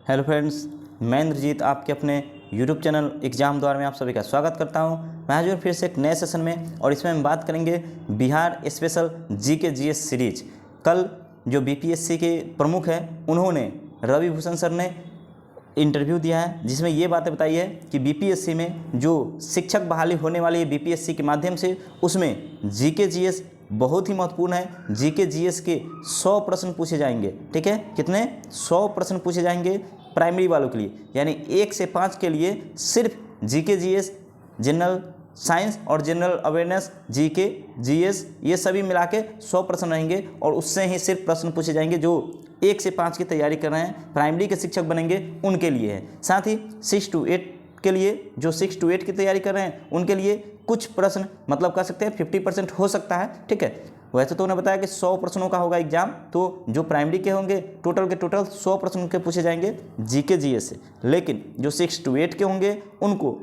Hello friends, मैं इंद्रजीत आपके अपने यूट्यूब चैनल एग्जाम द्वार में आप सभी का स्वागत करता हूं। मैं हाजिर फिर से एक नए सेशन में और इसमें हम बात करेंगे Bihar special GK GS series. कल जो बीपीएससी के प्रमुख हैं उन्होंने रवि भूषण सर ने इंटरव्यू दिया है जिसमें ये बातें बताई है कि बीपीएससी में जो शिक्षक बहाली होने वाली है बीपीएससी के माध्यम से, उसमें जीके जीएस बहुत ही महत्वपूर्ण है। जीके जीएस के 100 प्रश्न पूछे जाएंगे। ठीक है, कितने? 100 प्रश्न पूछे जाएंगे प्राइमरी वालों के लिए, यानी 1 से 5 के लिए सिर्फ जीके जीएस, जनरल साइंस और जनरल अवेयरनेस, जीके जीएस, ये सभी मिला के 100 प्रश्न रहेंगे और उससे ही सिर्फ प्रश्न पूछे जाएंगे जो 1 से 5 की तैयारी कर रहे हैं, प्राइमरी के शिक्षक बनेंगे उनके लिए है। साथ ही 6 to 8 के लिए, जो 6 to 8 की तैयारी कर रहे हैं उनके लिए कुछ प्रश्न, मतलब कह सकते हैं 50% हो सकता है। ठीक है, वैसे तो उन्होंने बताया कि 100 प्रश्नों का होगा एग्जाम, तो जो प्राइमरी के होंगे टोटल के टोटल 100 प्रश्न के पूछे जाएंगे जीके जीएस से। लेकिन जो 6 to 8 के होंगे उनको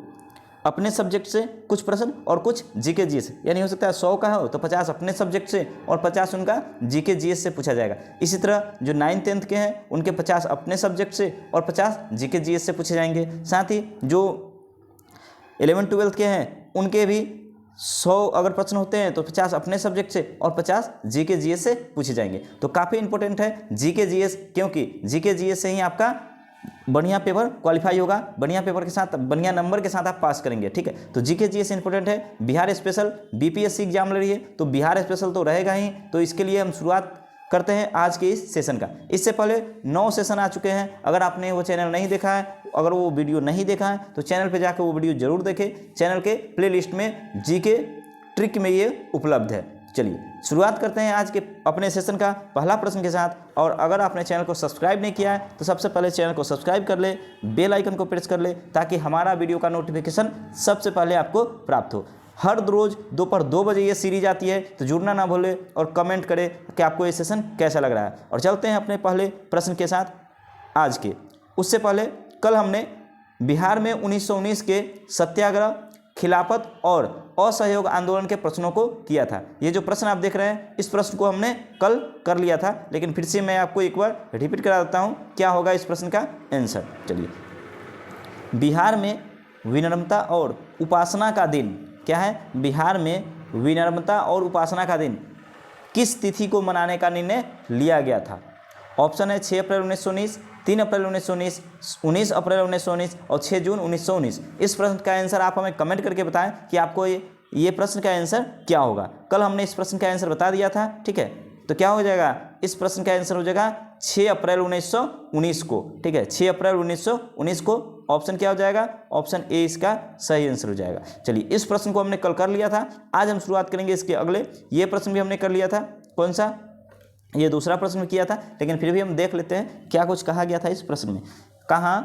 अपने सब्जेक्ट से कुछ प्रश्न और कुछ जीके जीएस, यानी हो सकता है 100 का हो तो 50 अपने सब्जेक्ट से और 50 उनका जीके जीएस से पूछा जाएगा। इसी तरह जो 9th 10th के हैं उनके 50 अपने सब्जेक्ट से और 50 जीके जीएस से पूछे जाएंगे। साथ ही जो 11th 12th के हैं उनके भी 100 अगर प्रश्न होते हैं तो 50 अपने सब्जेक्ट से और 50 जीके जीएस से पूछे जाएंगे। तो काफ़ी इंपॉर्टेंट है जीके जीएस, क्योंकि जीके जीएस से ही आपका बढ़िया पेपर क्वालिफाई होगा, बढ़िया पेपर के साथ बढ़िया नंबर के साथ आप पास करेंगे। ठीक है, तो जीके जीएस इंपॉर्टेंट है। बिहार स्पेशल बीपीएससी एग्जाम ले रही है तो बिहार स्पेशल तो रहेगा ही, तो इसके लिए हम शुरुआत करते हैं आज के इस सेशन का। इससे पहले 9 सेशन आ चुके हैं। अगर आपने वो चैनल नहीं देखा है, अगर वो वीडियो नहीं देखा है तो चैनल पे जाकर वो वीडियो जरूर देखें। चैनल के प्लेलिस्ट में जीके ट्रिक में ये उपलब्ध है। चलिए शुरुआत करते हैं आज के अपने सेशन का पहला प्रश्न के साथ। और अगर आपने चैनल को सब्सक्राइब नहीं किया है तो सबसे पहले चैनल को सब्सक्राइब कर ले, बेल आइकन को प्रेस कर ले, ताकि हमारा वीडियो का नोटिफिकेशन सबसे पहले आपको प्राप्त हो। हर रोज़ दोपहर 2 बजे ये सीरीज आती है, तो जुड़ना ना भूले और कमेंट करें कि आपको ये सेशन कैसा लग रहा है। और चलते हैं अपने पहले प्रश्न के साथ आज के। उससे पहले कल हमने बिहार में 1919 के सत्याग्रह, खिलाफत और असहयोग आंदोलन के प्रश्नों को किया था। ये जो प्रश्न आप देख रहे हैं इस प्रश्न को हमने कल कर लिया था, लेकिन फिर से मैं आपको एक बार रिपीट करा देता हूँ क्या होगा इस प्रश्न का आंसर। चलिए, बिहार में विनम्रता और उपासना का दिन क्या है? बिहार में विनम्रता और उपासना का दिन किस तिथि को मनाने का निर्णय लिया गया था? ऑप्शन है 6 अप्रैल 1919, 3 अप्रैल 1919, 19 अप्रैल 1919 और 6 जून 1919। इस प्रश्न का आंसर आप हमें कमेंट करके बताएं कि आपको ये प्रश्न का आंसर क्या होगा। कल हमने इस प्रश्न का आंसर बता दिया था। ठीक है, तो क्या हो जाएगा? इस प्रश्न का आंसर हो जाएगा 6 अप्रैल 1919 को। ठीक है, 6 अप्रैल 1919 को। ऑप्शन क्या हो जाएगा? ऑप्शन ए इसका सही आंसर हो जाएगा। चलिए, इस प्रश्न को हमने कल कर लिया था। आज हम शुरुआत करेंगे इसके अगले। ये प्रश्न भी हमने कर लिया था। कौन सा? ये दूसरा प्रश्न किया था, लेकिन फिर भी हम देख लेते हैं क्या कुछ कहा गया था इस प्रश्न में। कहा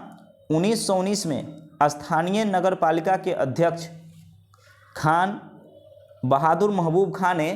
1919 में स्थानीय नगर पालिका के अध्यक्ष खान बहादुर महबूब खान ने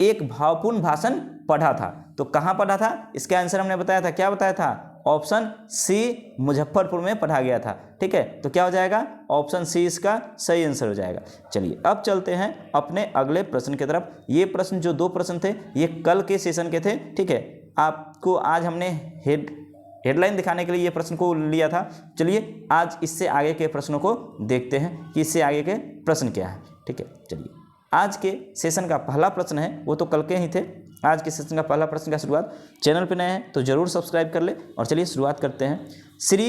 एक भावपूर्ण भाषण पढ़ा था। तो कहाँ पढ़ा था? इसका आंसर हमने बताया था। क्या बताया था? ऑप्शन सी, मुजफ्फरपुर में पढ़ा गया था। ठीक है, तो क्या हो जाएगा? ऑप्शन सी इसका सही आंसर हो जाएगा। चलिए, अब चलते हैं अपने अगले प्रश्न की तरफ। ये प्रश्न जो 2 प्रश्न थे ये कल के सेशन के थे। ठीक है, आपको आज हमने हेडलाइन दिखाने के लिए ये प्रश्न को लिया था। चलिए, आज इससे आगे के प्रश्नों को देखते हैं कि इससे आगे के प्रश्न क्या है। ठीक है, चलिए, आज के सेशन का पहला प्रश्न है, वो तो कल के ही थे। आज के सेशन का पहला प्रश्न का शुरुआत, चैनल पे नए हैं तो जरूर सब्सक्राइब कर ले। और चलिए शुरुआत करते हैं। श्री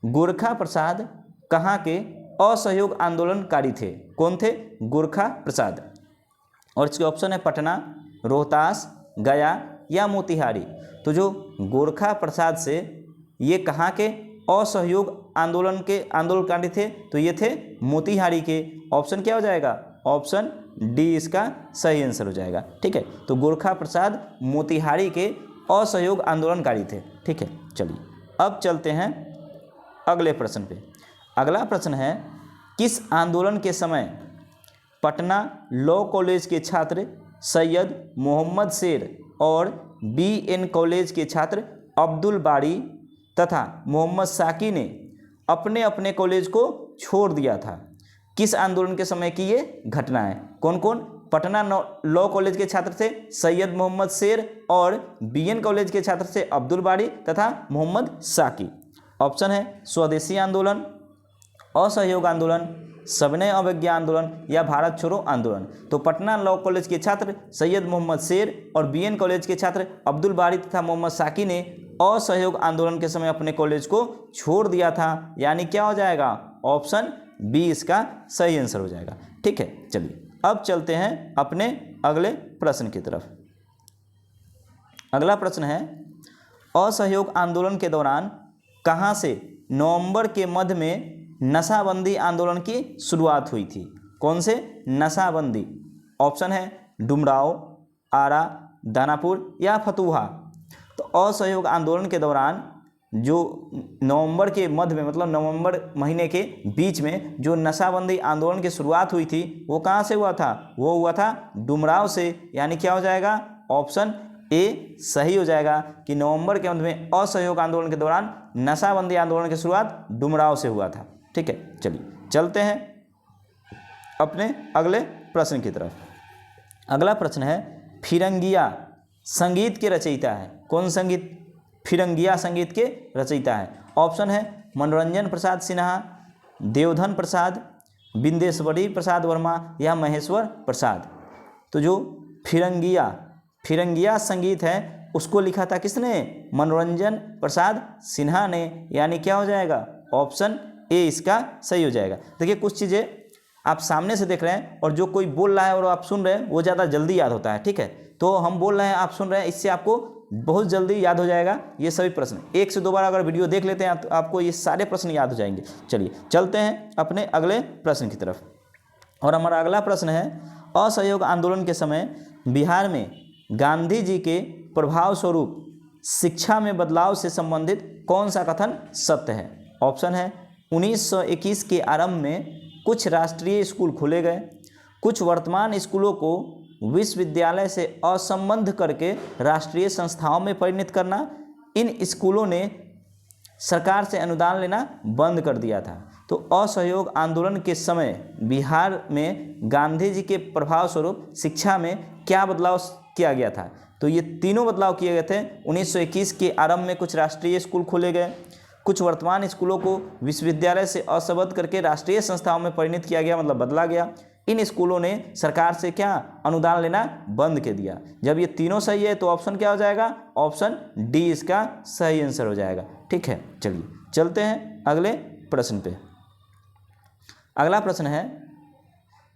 गोरखा प्रसाद कहाँ के असहयोग आंदोलनकारी थे? कौन थे? गोरखा प्रसाद। और इसके ऑप्शन है पटना, रोहतास, गया या मोतिहारी। तो जो गोरखा प्रसाद से ये कहाँ के असहयोग आंदोलन के आंदोलनकारी थे? तो ये थे मोतिहारी के। ऑप्शन क्या हो जाएगा? ऑप्शन डी इसका सही आंसर हो जाएगा। ठीक है, तो गोरखा प्रसाद मोतिहारी के असहयोग आंदोलनकारी थे। ठीक है, चलिए अब चलते हैं अगले प्रश्न पे। अगला प्रश्न है, किस आंदोलन के समय पटना लॉ कॉलेज के छात्र सैयद मोहम्मद शेर और बीएन कॉलेज के छात्र अब्दुल बारी तथा मोहम्मद साकी ने अपने अपने कॉलेज को छोड़ दिया था? किस आंदोलन के समय की ये घटना है? कौन कौन? पटना लॉ कॉलेज के छात्र थे सैयद मोहम्मद शेर और बीएन कॉलेज के छात्र थे अब्दुल बारी तथा मोहम्मद साकी। ऑप्शन है स्वदेशी आंदोलन, असहयोग आंदोलन, सविनय अवज्ञा आंदोलन या भारत छोड़ो आंदोलन। तो पटना लॉ कॉलेज के छात्र सैयद मोहम्मद शेर और बीएन कॉलेज के छात्र अब्दुल बारी तथा मोहम्मद साकी ने असहयोग आंदोलन के समय अपने कॉलेज को छोड़ दिया था, यानी क्या हो जाएगा, ऑप्शन बी इसका सही आंसर हो जाएगा। ठीक है, चलिए अब चलते हैं अपने अगले प्रश्न की तरफ। अगला प्रश्न है, असहयोग आंदोलन के दौरान कहाँ से नवंबर के मध्य में नशाबंदी आंदोलन की शुरुआत हुई थी? कौन से नशाबंदी? ऑप्शन है डुमराव, आरा, दानापुर या फतुहा। तो असहयोग आंदोलन के दौरान जो नवंबर के मध्य में, मतलब नवंबर महीने के बीच में जो नशाबंदी आंदोलन की शुरुआत हुई थी वो कहाँ से हुआ था? वो हुआ था डुमराव से, यानी क्या हो जाएगा, ऑप्शन ए सही हो जाएगा कि नवंबर के मध्य में असहयोग आंदोलन के दौरान नशाबंदी आंदोलन की शुरुआत डुमराव से हुआ था। ठीक है, चलिए चलते हैं अपने अगले प्रश्न की तरफ। अगला प्रश्न है, फिरंगिया संगीत के रचयिता है? कौन संगीत? फिरंगिया संगीत के रचयिता है। ऑप्शन है मनोरंजन प्रसाद सिन्हा, देवधन प्रसाद, बिंदेश्वरी प्रसाद वर्मा या महेश्वर प्रसाद। तो जो फिरंगिया संगीत है उसको लिखा था किसने? मनोरंजन प्रसाद सिन्हा ने, यानी क्या हो जाएगा, ऑप्शन ए इसका सही हो जाएगा। देखिए कुछ चीज़ें आप सामने से देख रहे हैं और जो कोई बोल रहा है और आप सुन रहे हैं वो ज़्यादा जल्दी याद होता है। ठीक है, तो हम बोल रहे हैं, आप सुन रहे हैं, इससे आपको बहुत जल्दी याद हो जाएगा ये सभी प्रश्न। एक से दो बार अगर वीडियो देख लेते हैं तो आपको ये सारे प्रश्न याद हो जाएंगे। चलिए चलते हैं अपने अगले प्रश्न की तरफ। और हमारा अगला प्रश्न है, असहयोग आंदोलन के समय बिहार में गांधी जी के प्रभाव स्वरूप शिक्षा में बदलाव से संबंधित कौन सा कथन सत्य है? ऑप्शन है 1921 के आरंभ में कुछ राष्ट्रीय स्कूल खोले गए, कुछ वर्तमान स्कूलों को विश्वविद्यालय से असंबद्ध करके राष्ट्रीय संस्थाओं में परिणत करना, इन स्कूलों ने सरकार से अनुदान लेना बंद कर दिया था। तो असहयोग आंदोलन के समय बिहार में गांधी जी के प्रभाव स्वरूप शिक्षा में क्या बदलाव किया गया था? तो ये तीनों बदलाव किए गए थे। 1921 के आरंभ में कुछ राष्ट्रीय स्कूल खोले गए, कुछ वर्तमान स्कूलों को विश्वविद्यालय से असंबद्ध करके राष्ट्रीय संस्थाओं में परिणत किया गया, मतलब बदला गया। इन स्कूलों ने सरकार से क्या अनुदान लेना बंद कर दिया। जब ये तीनों सही है तो ऑप्शन क्या हो जाएगा? ऑप्शन डी इसका सही आंसर हो जाएगा। ठीक है, चलिए चलते हैं अगले प्रश्न पे। अगला प्रश्न है,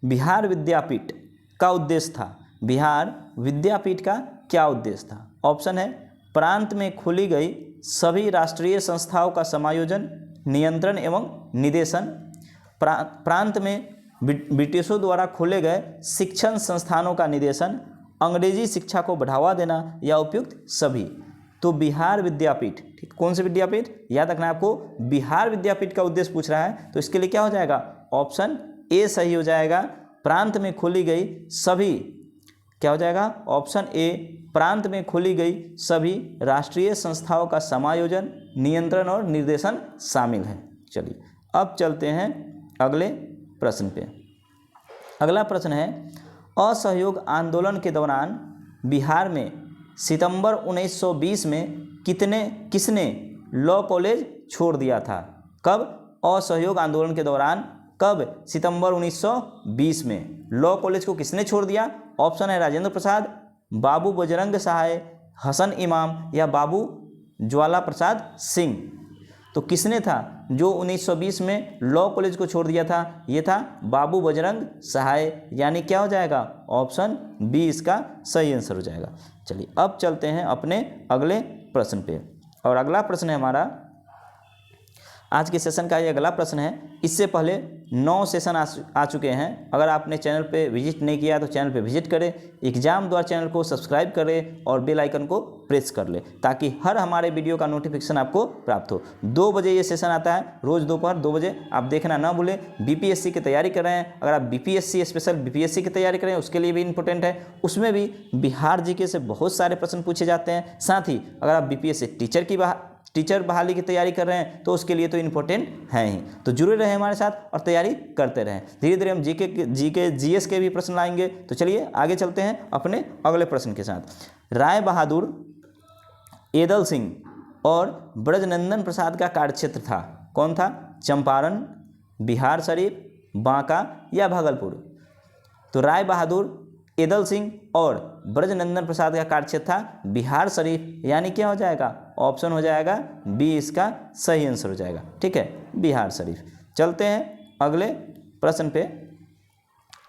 बिहार विद्यापीठ का उद्देश्य था? बिहार विद्यापीठ का क्या उद्देश्य था? ऑप्शन है प्रांत में खोली गई सभी राष्ट्रीय संस्थाओं का समायोजन, नियंत्रण एवं निदेशन, प्रांत में ब्रिटिशों द्वारा खोले गए शिक्षण संस्थानों का निदेशन, अंग्रेजी शिक्षा को बढ़ावा देना या उपयुक्त सभी। तो बिहार विद्यापीठ, ठीक, कौन से विद्यापीठ? याद रखना है आपको, बिहार विद्यापीठ का उद्देश्य पूछ रहा है तो इसके लिए क्या हो जाएगा? ऑप्शन ए सही हो जाएगा। प्रांत में खोली गई सभी, क्या हो जाएगा? ऑप्शन ए, प्रांत में खोली गई सभी राष्ट्रीय संस्थाओं का समायोजन, नियंत्रण और निर्देशन शामिल है। चलिए अब चलते हैं अगले प्रश्न पे। अगला प्रश्न है, असहयोग आंदोलन के दौरान बिहार में सितंबर 1920 में किसने लॉ कॉलेज छोड़ दिया था? कब? असहयोग आंदोलन के दौरान कब? सितंबर 1920 में लॉ कॉलेज को किसने छोड़ दिया? ऑप्शन है राजेंद्र प्रसाद, बाबू बजरंग सहाय, हसन इमाम या बाबू ज्वाला प्रसाद सिंह। तो किसने था जो 1920 में लॉ कॉलेज को छोड़ दिया था? ये था बाबू बजरंग सहाय, यानी क्या हो जाएगा? ऑप्शन बी इसका सही आंसर हो जाएगा। चलिए अब चलते हैं अपने अगले प्रश्न पे। और अगला प्रश्न है हमारा आज के सेशन का, ये अगला प्रश्न है। इससे पहले 9 सेशन आ चुके हैं। अगर आपने चैनल पे विजिट नहीं किया तो चैनल पे विजिट करें, एग्जाम द्वारा चैनल को सब्सक्राइब करें और बेल आइकन को प्रेस कर लें ताकि हर हमारे वीडियो का नोटिफिकेशन आपको प्राप्त हो। 2 बजे ये सेशन आता है, रोज़ दोपहर 2 बजे, आप देखना ना भूलें। बीपीएससी की तैयारी कर रहे हैं, अगर आप बीपीएससी स्पेशल बीपीएससी की तैयारी करें उसके लिए भी इंपॉर्टेंट है। उसमें भी बिहार जीके से बहुत सारे प्रश्न पूछे जाते हैं। साथ ही अगर आप बीपीएससी टीचर बहाली की तैयारी कर रहे हैं तो उसके लिए तो इम्पोर्टेंट है ही। तो जुड़े रहें हमारे साथ और तैयारी करते रहें। धीरे धीरे हम जीके जीएस के भी प्रश्न लाएंगे। तो चलिए आगे चलते हैं अपने अगले प्रश्न के साथ। राय बहादुर, एदल सिंह और ब्रजनंदन प्रसाद का कार्यक्षेत्र था? कौन था? चंपारण, बिहार शरीफ, बांका या भागलपुर? तो राय बहादुर, एदल सिंह और ब्रजनंदन प्रसाद का कार्यक्षेत्र था बिहार शरीफ, यानी क्या हो जाएगा? ऑप्शन हो जाएगा बी इसका सही आंसर हो जाएगा। ठीक है, बिहार शरीफ। चलते हैं अगले प्रश्न पे।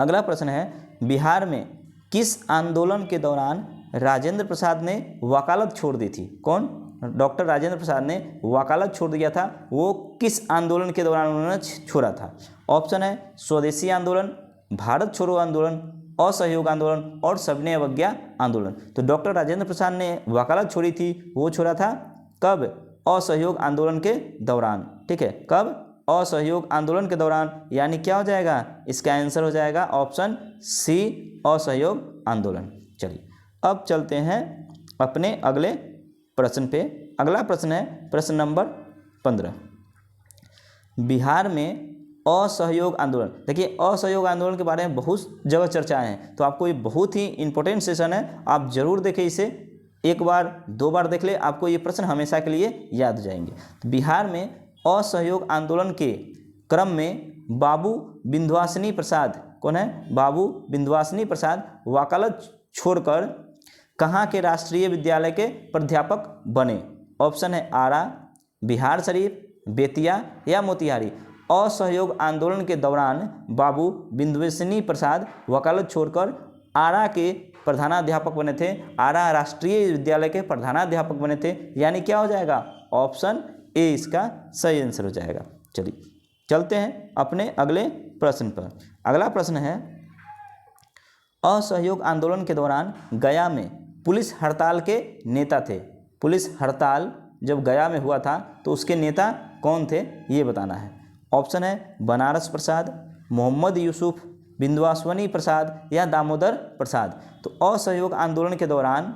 अगला प्रश्न है, बिहार में किस आंदोलन के दौरान राजेंद्र प्रसाद ने वकालत छोड़ दी थी? कौन? डॉक्टर राजेंद्र प्रसाद ने वकालत छोड़ दिया था, वो किस आंदोलन के दौरान उन्होंने छोड़ा था? ऑप्शन है स्वदेशी आंदोलन, भारत छोड़ो आंदोलन, असहयोग आंदोलन और सविनय अवज्ञा आंदोलन। तो डॉक्टर राजेंद्र प्रसाद ने वकालत छोड़ी थी, वो छोड़ा था कब? असहयोग आंदोलन के दौरान। ठीक है, कब? असहयोग आंदोलन के दौरान, यानी क्या हो जाएगा? इसका आंसर हो जाएगा ऑप्शन सी, असहयोग आंदोलन। चलिए अब चलते हैं अपने अगले प्रश्न पे। अगला प्रश्न है प्रश्न नंबर 15। बिहार में असहयोग आंदोलन, देखिए असहयोग आंदोलन के बारे में बहुत जगह चर्चाएं हैं, तो आपको ये बहुत ही इंपॉर्टेंट सेशन है, आप जरूर देखें इसे, एक बार दो बार देख ले, आपको ये प्रश्न हमेशा के लिए याद हो जाएंगे। तो बिहार में असहयोग आंदोलन के क्रम में बाबू विंध्यवासिनी प्रसाद, कौन है? बाबू विंध्यवासिनी प्रसाद वकालत छोड़कर कहाँ के राष्ट्रीय विद्यालय के प्राध्यापक बने? ऑप्शन है आरा, बिहार शरीफ, बेतिया या मोतिहारी। असहयोग आंदोलन के दौरान बाबू विंध्यवासिनी प्रसाद वकालत छोड़कर आरा के प्रधानाध्यापक बने थे, आरा राष्ट्रीय विद्यालय के प्रधानाध्यापक बने थे, यानी क्या हो जाएगा? ऑप्शन ए इसका सही आंसर हो जाएगा। चलिए चलते हैं अपने अगले प्रश्न पर। अगला प्रश्न है, असहयोग आंदोलन के दौरान गया में पुलिस हड़ताल के नेता थे। पुलिस हड़ताल जब गया में हुआ था तो उसके नेता कौन थे, ये बताना है। ऑप्शन है बनारस प्रसाद, मोहम्मद यूसुफ, विंध्यवासिनी प्रसाद या दामोदर प्रसाद। तो असहयोग आंदोलन के दौरान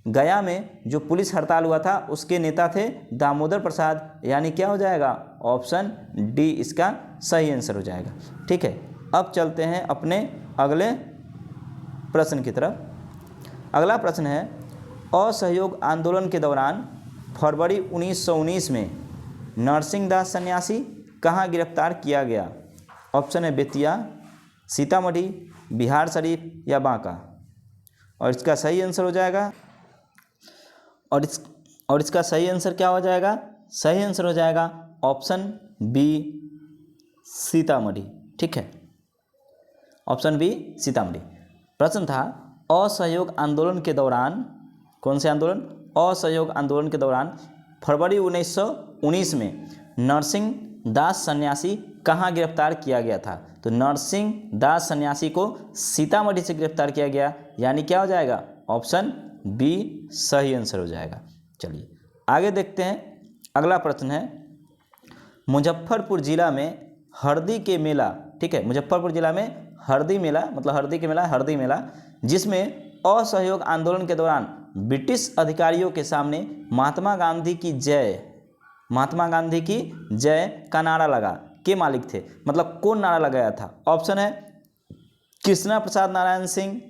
गया में जो पुलिस हड़ताल हुआ था उसके नेता थे दामोदर प्रसाद, यानी क्या हो जाएगा? ऑप्शन डी इसका सही आंसर हो जाएगा। ठीक है, अब चलते हैं अपने अगले प्रश्न की तरफ। अगला प्रश्न है, असहयोग आंदोलन के दौरान फरवरी 1919 में नरसिंह दास सन्यासी कहाँ गिरफ्तार किया गया? ऑप्शन है बेतिया, सीतामढ़ी, बिहार शरीफ या बांका। और इसका सही आंसर हो जाएगा, और इसका सही आंसर क्या हो जाएगा? सही आंसर हो जाएगा ऑप्शन बी, सीतामढ़ी। ठीक है, ऑप्शन बी सीतामढ़ी। प्रश्न था, असहयोग आंदोलन के दौरान, कौन से आंदोलन? असहयोग आंदोलन के दौरान फरवरी 1919 में नरसिंह दास सन्यासी कहाँ गिरफ्तार किया गया था? तो नरसिंह दास सन्यासी को सीतामढ़ी से गिरफ्तार किया गया, यानी क्या हो जाएगा? ऑप्शन बी सही आंसर हो जाएगा। चलिए आगे देखते हैं। अगला प्रश्न है, मुजफ्फरपुर जिला में हरदी के मेला, ठीक है, मुजफ्फरपुर जिला में हरदी मेला, मतलब हरदी के मेला, हरदी मेला, जिसमें असहयोग आंदोलन के दौरान ब्रिटिश अधिकारियों के सामने महात्मा गांधी की जय, महात्मा गांधी की जय का नारा लगा, के मालिक थे, मतलब कौन नारा लगाया था? ऑप्शन है कृष्णा प्रसाद नारायण सिंह,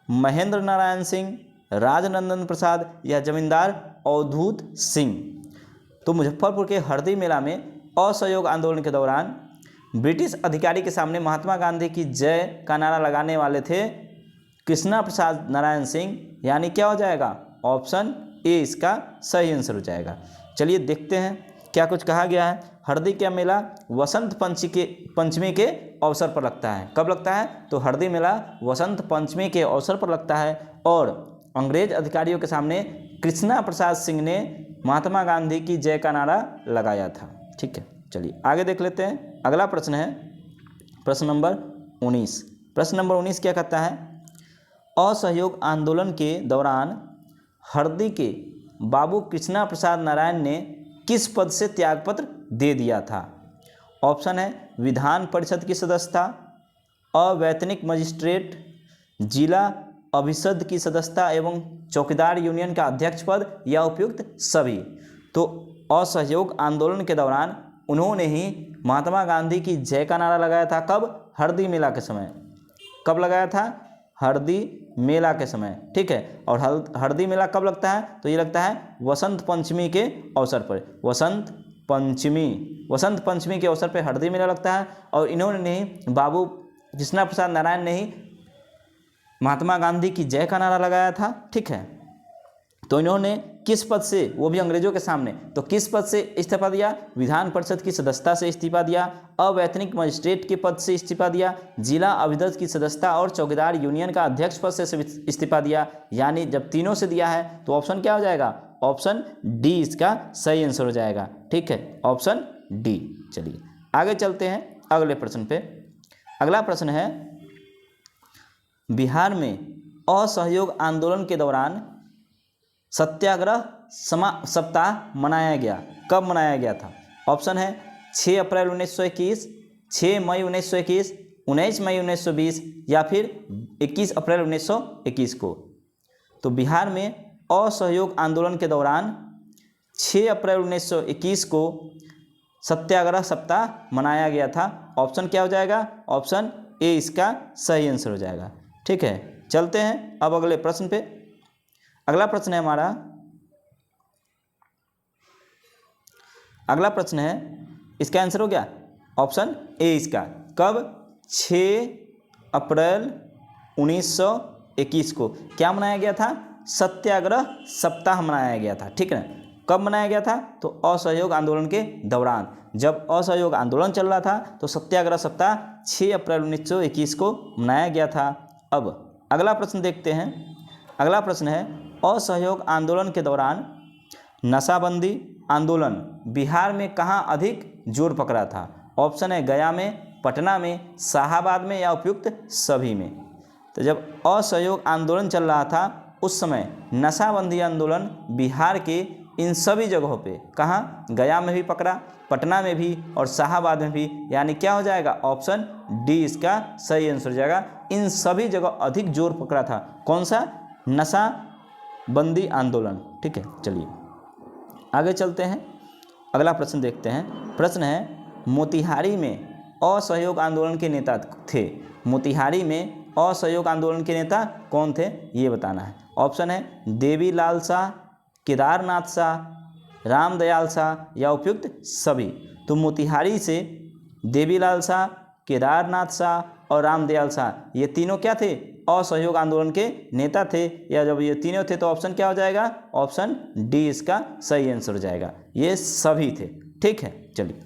महेंद्र नारायण सिंह, राजनंदन प्रसाद या जमींदार अवधूत सिंह। तो मुजफ्फरपुर के हरदी मेला में असहयोग आंदोलन के दौरान ब्रिटिश अधिकारी के सामने महात्मा गांधी की जय का नारा लगाने वाले थे कृष्णा प्रसाद नारायण सिंह, यानी क्या हो जाएगा? ऑप्शन ए इसका सही आंसर हो जाएगा। चलिए देखते हैं क्या कुछ कहा गया है। हरदी का मेला वसंत पंचमी के अवसर पर लगता है। कब लगता है? तो हरदी मेला वसंत पंचमी के अवसर पर लगता है और अंग्रेज अधिकारियों के सामने कृष्णा प्रसाद सिंह ने महात्मा गांधी की जय का नारा लगाया था। ठीक है, चलिए आगे देख लेते हैं। अगला प्रश्न है प्रश्न नंबर 19। प्रश्न नंबर 19 क्या कहता है? असहयोग आंदोलन के दौरान हरदी के बाबू कृष्णा प्रसाद नारायण ने किस पद से त्यागपत्र दे दिया था? ऑप्शन है विधान परिषद की सदस्यता, अवैतनिक मजिस्ट्रेट, जिला अभिषद की सदस्यता एवं चौकीदार यूनियन का अध्यक्ष पद या उपयुक्त सभी। तो असहयोग आंदोलन के दौरान उन्होंने ही महात्मा गांधी की जय का नारा लगाया था। कब? हरदी मेला के समय। कब लगाया था? हरदी मेला के समय, ठीक है। और हरदी मेला कब लगता है? तो ये लगता है वसंत पंचमी के अवसर पर। वसंत पंचमी के अवसर पर हरदी मेला लगता है। और इन्होंने नहीं, बाबू कृष्णा प्रसाद नारायण ने ही महात्मा गांधी की जय का नारा लगाया था, ठीक है। तो इन्होंने किस पद से, वो भी अंग्रेजों के सामने, तो किस पद से इस्तीफा दिया? विधान परिषद की सदस्यता से इस्तीफा दिया, अवैतनिक मजिस्ट्रेट के पद से इस्तीफा दिया, जिला अभिदर्श की सदस्यता और चौकीदार यूनियन का अध्यक्ष पद से इस्तीफा दिया। यानी जब तीनों से दिया है तो ऑप्शन क्या हो जाएगा? ऑप्शन डी इसका सही आंसर हो जाएगा, ठीक है, ऑप्शन डी। चलिए आगे चलते हैं अगले प्रश्न पे। अगला प्रश्न है, बिहार में असहयोग आंदोलन के दौरान सत्याग्रह सप्ताह मनाया गया, कब मनाया गया था? ऑप्शन है 6 अप्रैल 1921, 6 मई 1921, 19 मई 1920 या फिर 21 अप्रैल 1921 को। तो बिहार में असहयोग आंदोलन के दौरान 6 अप्रैल 1921 को सत्याग्रह सप्ताह मनाया गया था। ऑप्शन क्या हो जाएगा? ऑप्शन ए इसका सही आंसर हो जाएगा, ठीक है। चलते हैं अब अगले प्रश्न पे। अगला प्रश्न है हमारा, अगला प्रश्न है, इसका आंसर हो गया ऑप्शन ए इसका। कब? 6 अप्रैल 1921 को क्या मनाया गया था? सत्याग्रह सप्ताह मनाया गया था, ठीक है ना। कब मनाया गया था? तो असहयोग आंदोलन के दौरान, जब असहयोग आंदोलन चल रहा था तो सत्याग्रह सप्ताह 6 अप्रैल 1921 को मनाया गया था। अब अगला प्रश्न देखते हैं। अगला प्रश्न है, असहयोग आंदोलन के दौरान नशाबंदी आंदोलन बिहार में कहाँ अधिक जोर पकड़ा था? ऑप्शन है गया में, पटना में, शाहाबाद में या उपयुक्त सभी में। तो जब असहयोग आंदोलन चल रहा था उस समय नशाबंदी आंदोलन बिहार के इन सभी जगहों पे, कहाँ? गया में भी पकड़ा, पटना में भी और शाहाबाद में भी। यानी क्या हो जाएगा? ऑप्शन डी इसका सही आंसर हो जाएगा। इन सभी जगह अधिक जोर पकड़ा था। कौन सा? नशाबंदी आंदोलन, ठीक है। चलिए आगे चलते हैं, अगला प्रश्न देखते हैं। प्रश्न है, मोतिहारी में असहयोग आंदोलन के नेता थे। मोतिहारी में असहयोग आंदोलन के नेता कौन थे ये बताना है। ऑप्शन है देवीलाल शाह, केदारनाथ शाह, रामदयाल शाह या उपयुक्त सभी। तो मोतिहारी से देवीलाल शाह, केदारनाथ शाह और रामदयाल शाह ये तीनों क्या थे? असहयोग आंदोलन के नेता थे। या जब ये तीनों थे तो ऑप्शन क्या हो जाएगा? ऑप्शन डी इसका सही आंसर हो जाएगा। ये सभी थे, ठीक है। चलिए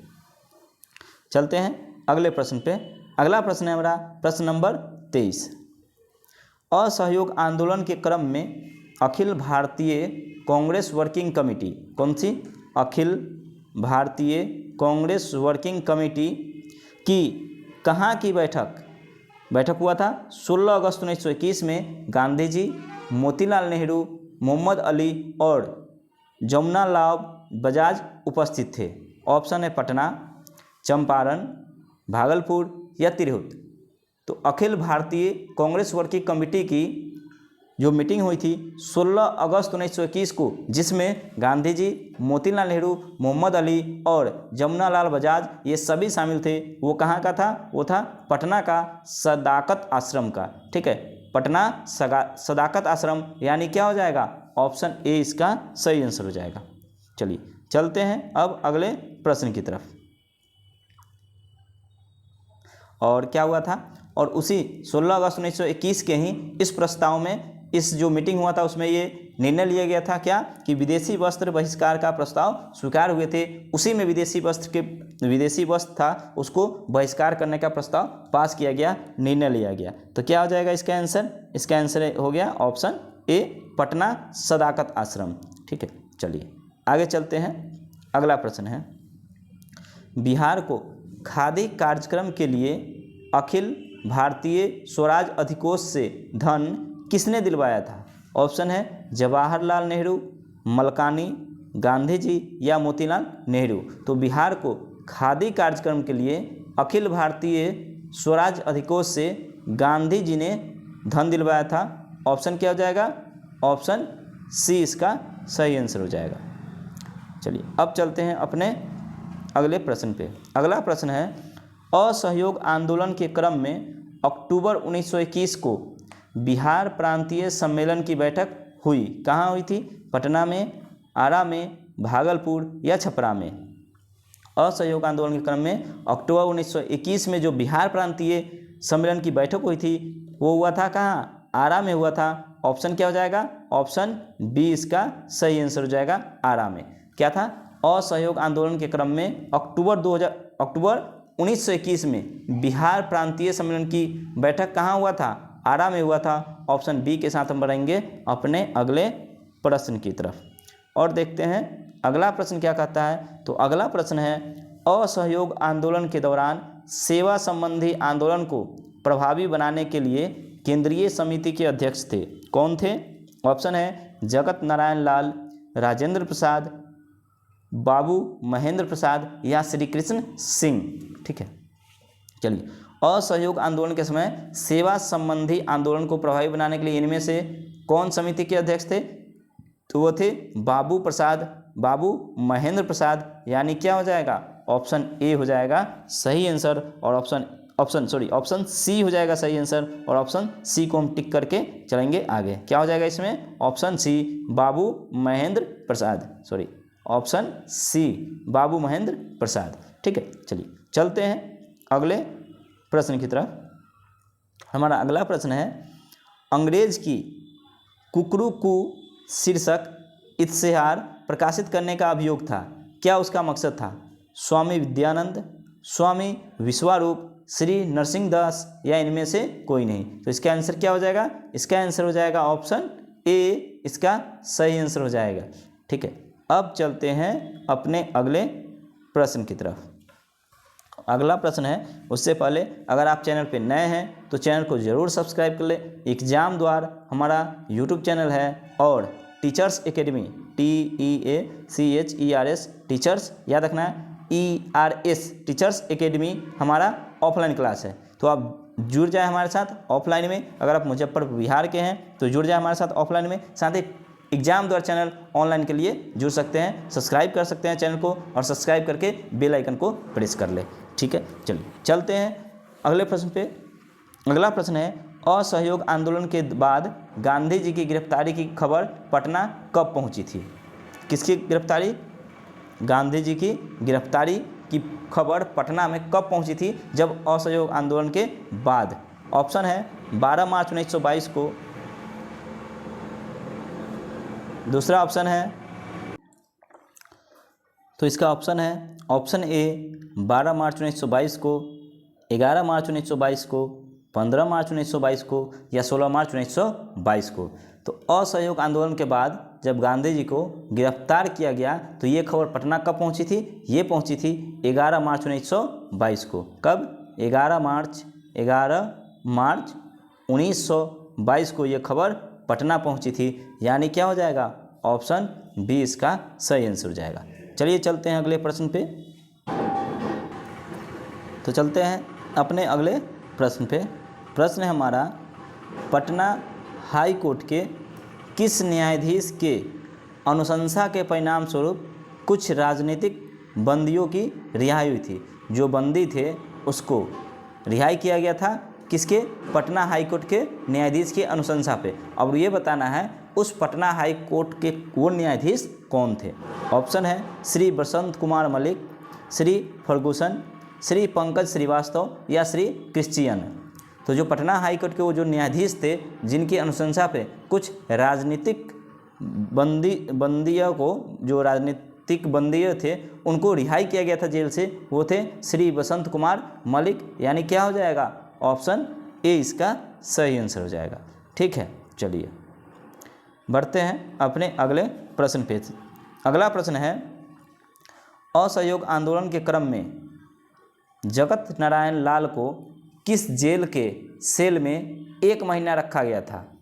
चलते हैं अगले प्रश्न पे। अगला प्रश्न है हमारा प्रश्न नंबर 23। असहयोग आंदोलन के क्रम में अखिल भारतीय कांग्रेस वर्किंग कमेटी, कौन सी? अखिल भारतीय कांग्रेस वर्किंग कमेटी की कहाँ की बैठक हुआ था? 16 अगस्त 1921 में गांधी जी, मोतीलाल नेहरू, मोहम्मद अली और जमुनालाल बजाज उपस्थित थे। ऑप्शन है पटना, चंपारण, भागलपुर या तिरहुत। तो अखिल भारतीय कांग्रेस वर्किंग कमेटी की जो मीटिंग हुई थी 16 अगस्त 1921 को, जिसमें गांधी जी, मोतीलाल नेहरू, मोहम्मद अली और जमुनालाल बजाज ये सभी शामिल थे, वो कहाँ का था? वो था पटना का सदाकत आश्रम का, ठीक है। पटना सदाकत आश्रम, यानी क्या हो जाएगा? ऑप्शन ए इसका सही आंसर हो जाएगा। चलिए चलते हैं अब अगले प्रश्न की तरफ। और क्या हुआ था? और उसी 16 अगस्त 1921 के ही इस प्रस्ताव में, इस जो मीटिंग हुआ था उसमें ये निर्णय लिया गया था क्या? कि विदेशी वस्त्र बहिष्कार का प्रस्ताव स्वीकार हुए थे। उसी में विदेशी वस्त्र था, उसको बहिष्कार करने का प्रस्ताव पास किया गया, निर्णय लिया गया। तो क्या हो जाएगा इसका आंसर? इसका आंसर हो गया ऑप्शन ए, पटना सदाकत आश्रम, ठीक है। चलिए आगे चलते हैं। अगला प्रश्न है, बिहार को खादी कार्यक्रम के लिए अखिल भारतीय स्वराज अधिकोष से धन किसने दिलवाया था? ऑप्शन है जवाहरलाल नेहरू, मलकानी, गांधी जी या मोतीलाल नेहरू। तो बिहार को खादी कार्यक्रम के लिए अखिल भारतीय स्वराज अधिकोष से गांधी जी ने धन दिलवाया था। ऑप्शन क्या हो जाएगा? ऑप्शन सी इसका सही आंसर हो जाएगा। चलिए अब चलते हैं अपने अगले प्रश्न पे। अगला प्रश्न है, असहयोग आंदोलन के क्रम में अक्टूबर 1921 को बिहार प्रांतीय सम्मेलन की बैठक हुई? कहाँ हुई थी? पटना में, आरा में, भागलपुर या छपरा में? असहयोग आंदोलन के क्रम में अक्टूबर 1921 में जो बिहार प्रांतीय सम्मेलन की बैठक हुई थी वो हुआ था कहाँ? आरा में हुआ था। ऑप्शन क्या हो जाएगा? ऑप्शन बी इसका सही आंसर हो जाएगा, आरा में। क्या था? असहयोग आंदोलन के क्रम में अक्टूबर 1921 में बिहार प्रांतीय सम्मेलन की बैठक कहाँ हुआ था? आरा में हुआ था। ऑप्शन बी के साथ हम बढ़ेंगे अपने अगले प्रश्न की तरफ और देखते हैं अगला प्रश्न क्या कहता है। तो अगला प्रश्न है, असहयोग आंदोलन के दौरान सेवा संबंधी आंदोलन को प्रभावी बनाने के लिए केंद्रीय समिति के अध्यक्ष थे। कौन थे? ऑप्शन है जगत नारायण लाल, राजेंद्र प्रसाद, बाबू महेंद्र प्रसाद या श्री कृष्ण सिंह। ठीक है, चलिए। असहयोग आंदोलन के समय सेवा संबंधी आंदोलन को प्रभावी बनाने के लिए इनमें से कौन समिति के अध्यक्ष थे? तो वो थे बाबू महेंद्र प्रसाद, यानी क्या हो जाएगा? ऑप्शन ए हो जाएगा सही आंसर और ऑप्शन सी हो जाएगा सही आंसर और ऑप्शन सी को हम टिक करके चलेंगे आगे। क्या हो जाएगा इसमें? ऑप्शन सी बाबू महेंद्र प्रसाद, ऑप्शन सी बाबू महेंद्र प्रसाद। ठीक है, चलिए चलते हैं अगले प्रश्न की तरफ। हमारा अगला प्रश्न है, अंग्रेज की कुकरू शीर्षक इत्तेहार प्रकाशित करने का अभियोग था। क्या उसका मकसद था? स्वामी विद्यानंद, स्वामी विश्वारूप, श्री नरसिंहदास या इनमें से कोई नहीं? तो इसका आंसर क्या हो जाएगा? इसका आंसर हो जाएगा ऑप्शन ए, इसका सही आंसर हो जाएगा। ठीक है, अब चलते हैं अपने अगले प्रश्न की तरफ। अगला प्रश्न है, उससे पहले अगर आप चैनल पे नए हैं तो चैनल को ज़रूर सब्सक्राइब कर ले। एग्जाम द्वार हमारा यूट्यूब चैनल है और टीचर्स एकेडमी TEACHERS टीचर्स याद रखना है, ERS टीचर्स एकेडमी हमारा ऑफलाइन क्लास है। तो आप जुड़ जाए हमारे साथ ऑफलाइन में। अगर आप मुजफ्फरपुर बिहार के हैं तो जुड़ जाए हमारे साथ ऑफलाइन में। साथ ही एग्जाम द्वारा चैनल ऑनलाइन के लिए जुड़ सकते हैं, सब्सक्राइब कर सकते हैं चैनल को और सब्सक्राइब करके बेल आइकन को प्रेस कर ले। ठीक है, चलिए चलते हैं अगले प्रश्न पे। अगला प्रश्न है, असहयोग आंदोलन के बाद गांधी जी की गिरफ्तारी की खबर पटना कब पहुंची थी? किसकी गिरफ्तारी? गांधी जी की गिरफ्तारी की खबर पटना में कब पहुंची थी? जब असहयोग आंदोलन के बाद। ऑप्शन है 12 मार्च 1922 को, दूसरा ऑप्शन है, तो इसका ऑप्शन है ऑप्शन ए 12 मार्च 1922 को, 11 मार्च 1922 को, 15 मार्च 1922 को या 16 मार्च 1922 को। तो असहयोग आंदोलन के बाद जब गांधी जी को गिरफ्तार किया गया तो ये खबर पटना कब पहुंची थी? ये पहुंची थी 11 मार्च 1922 को। कब? 11 मार्च 1922 को ये खबर पटना पहुंची थी, यानी क्या हो जाएगा? ऑप्शन बी इसका सही आंसर हो जाएगा। चलिए चलते हैं अगले प्रश्न पे। तो चलते हैं अपने अगले प्रश्न पे। प्रश्न है हमारा, पटना हाई कोर्ट के किस न्यायाधीश के अनुशंसा के परिणाम स्वरूप कुछ राजनीतिक बंदियों की रिहाई हुई थी? जो बंदी थे उसको रिहाई किया गया था किसके? पटना हाई कोर्ट के न्यायाधीश के अनुशंसा पे। अब ये बताना है उस पटना हाई कोर्ट के वो न्यायाधीश कौन थे? ऑप्शन है श्री बसंत कुमार मलिक, श्री फर्गूसन, श्री पंकज श्रीवास्तव या श्री क्रिश्चियन। तो जो पटना हाई कोर्ट के वो जो न्यायाधीश थे जिनकी अनुशंसा पे कुछ राजनीतिक बंदियों को, जो राजनीतिक बंदी थे उनको रिहाई किया गया था जेल से, वो थे श्री बसंत कुमार मलिक, यानी क्या हो जाएगा? ऑप्शन ए इसका सही आंसर हो जाएगा। ठीक है, चलिए बढ़ते हैं अपने अगले प्रश्न पे। अगला प्रश्न है, असहयोग आंदोलन के क्रम में जगत नारायण लाल को किस जेल के सेल में 1 महीना रखा गया था?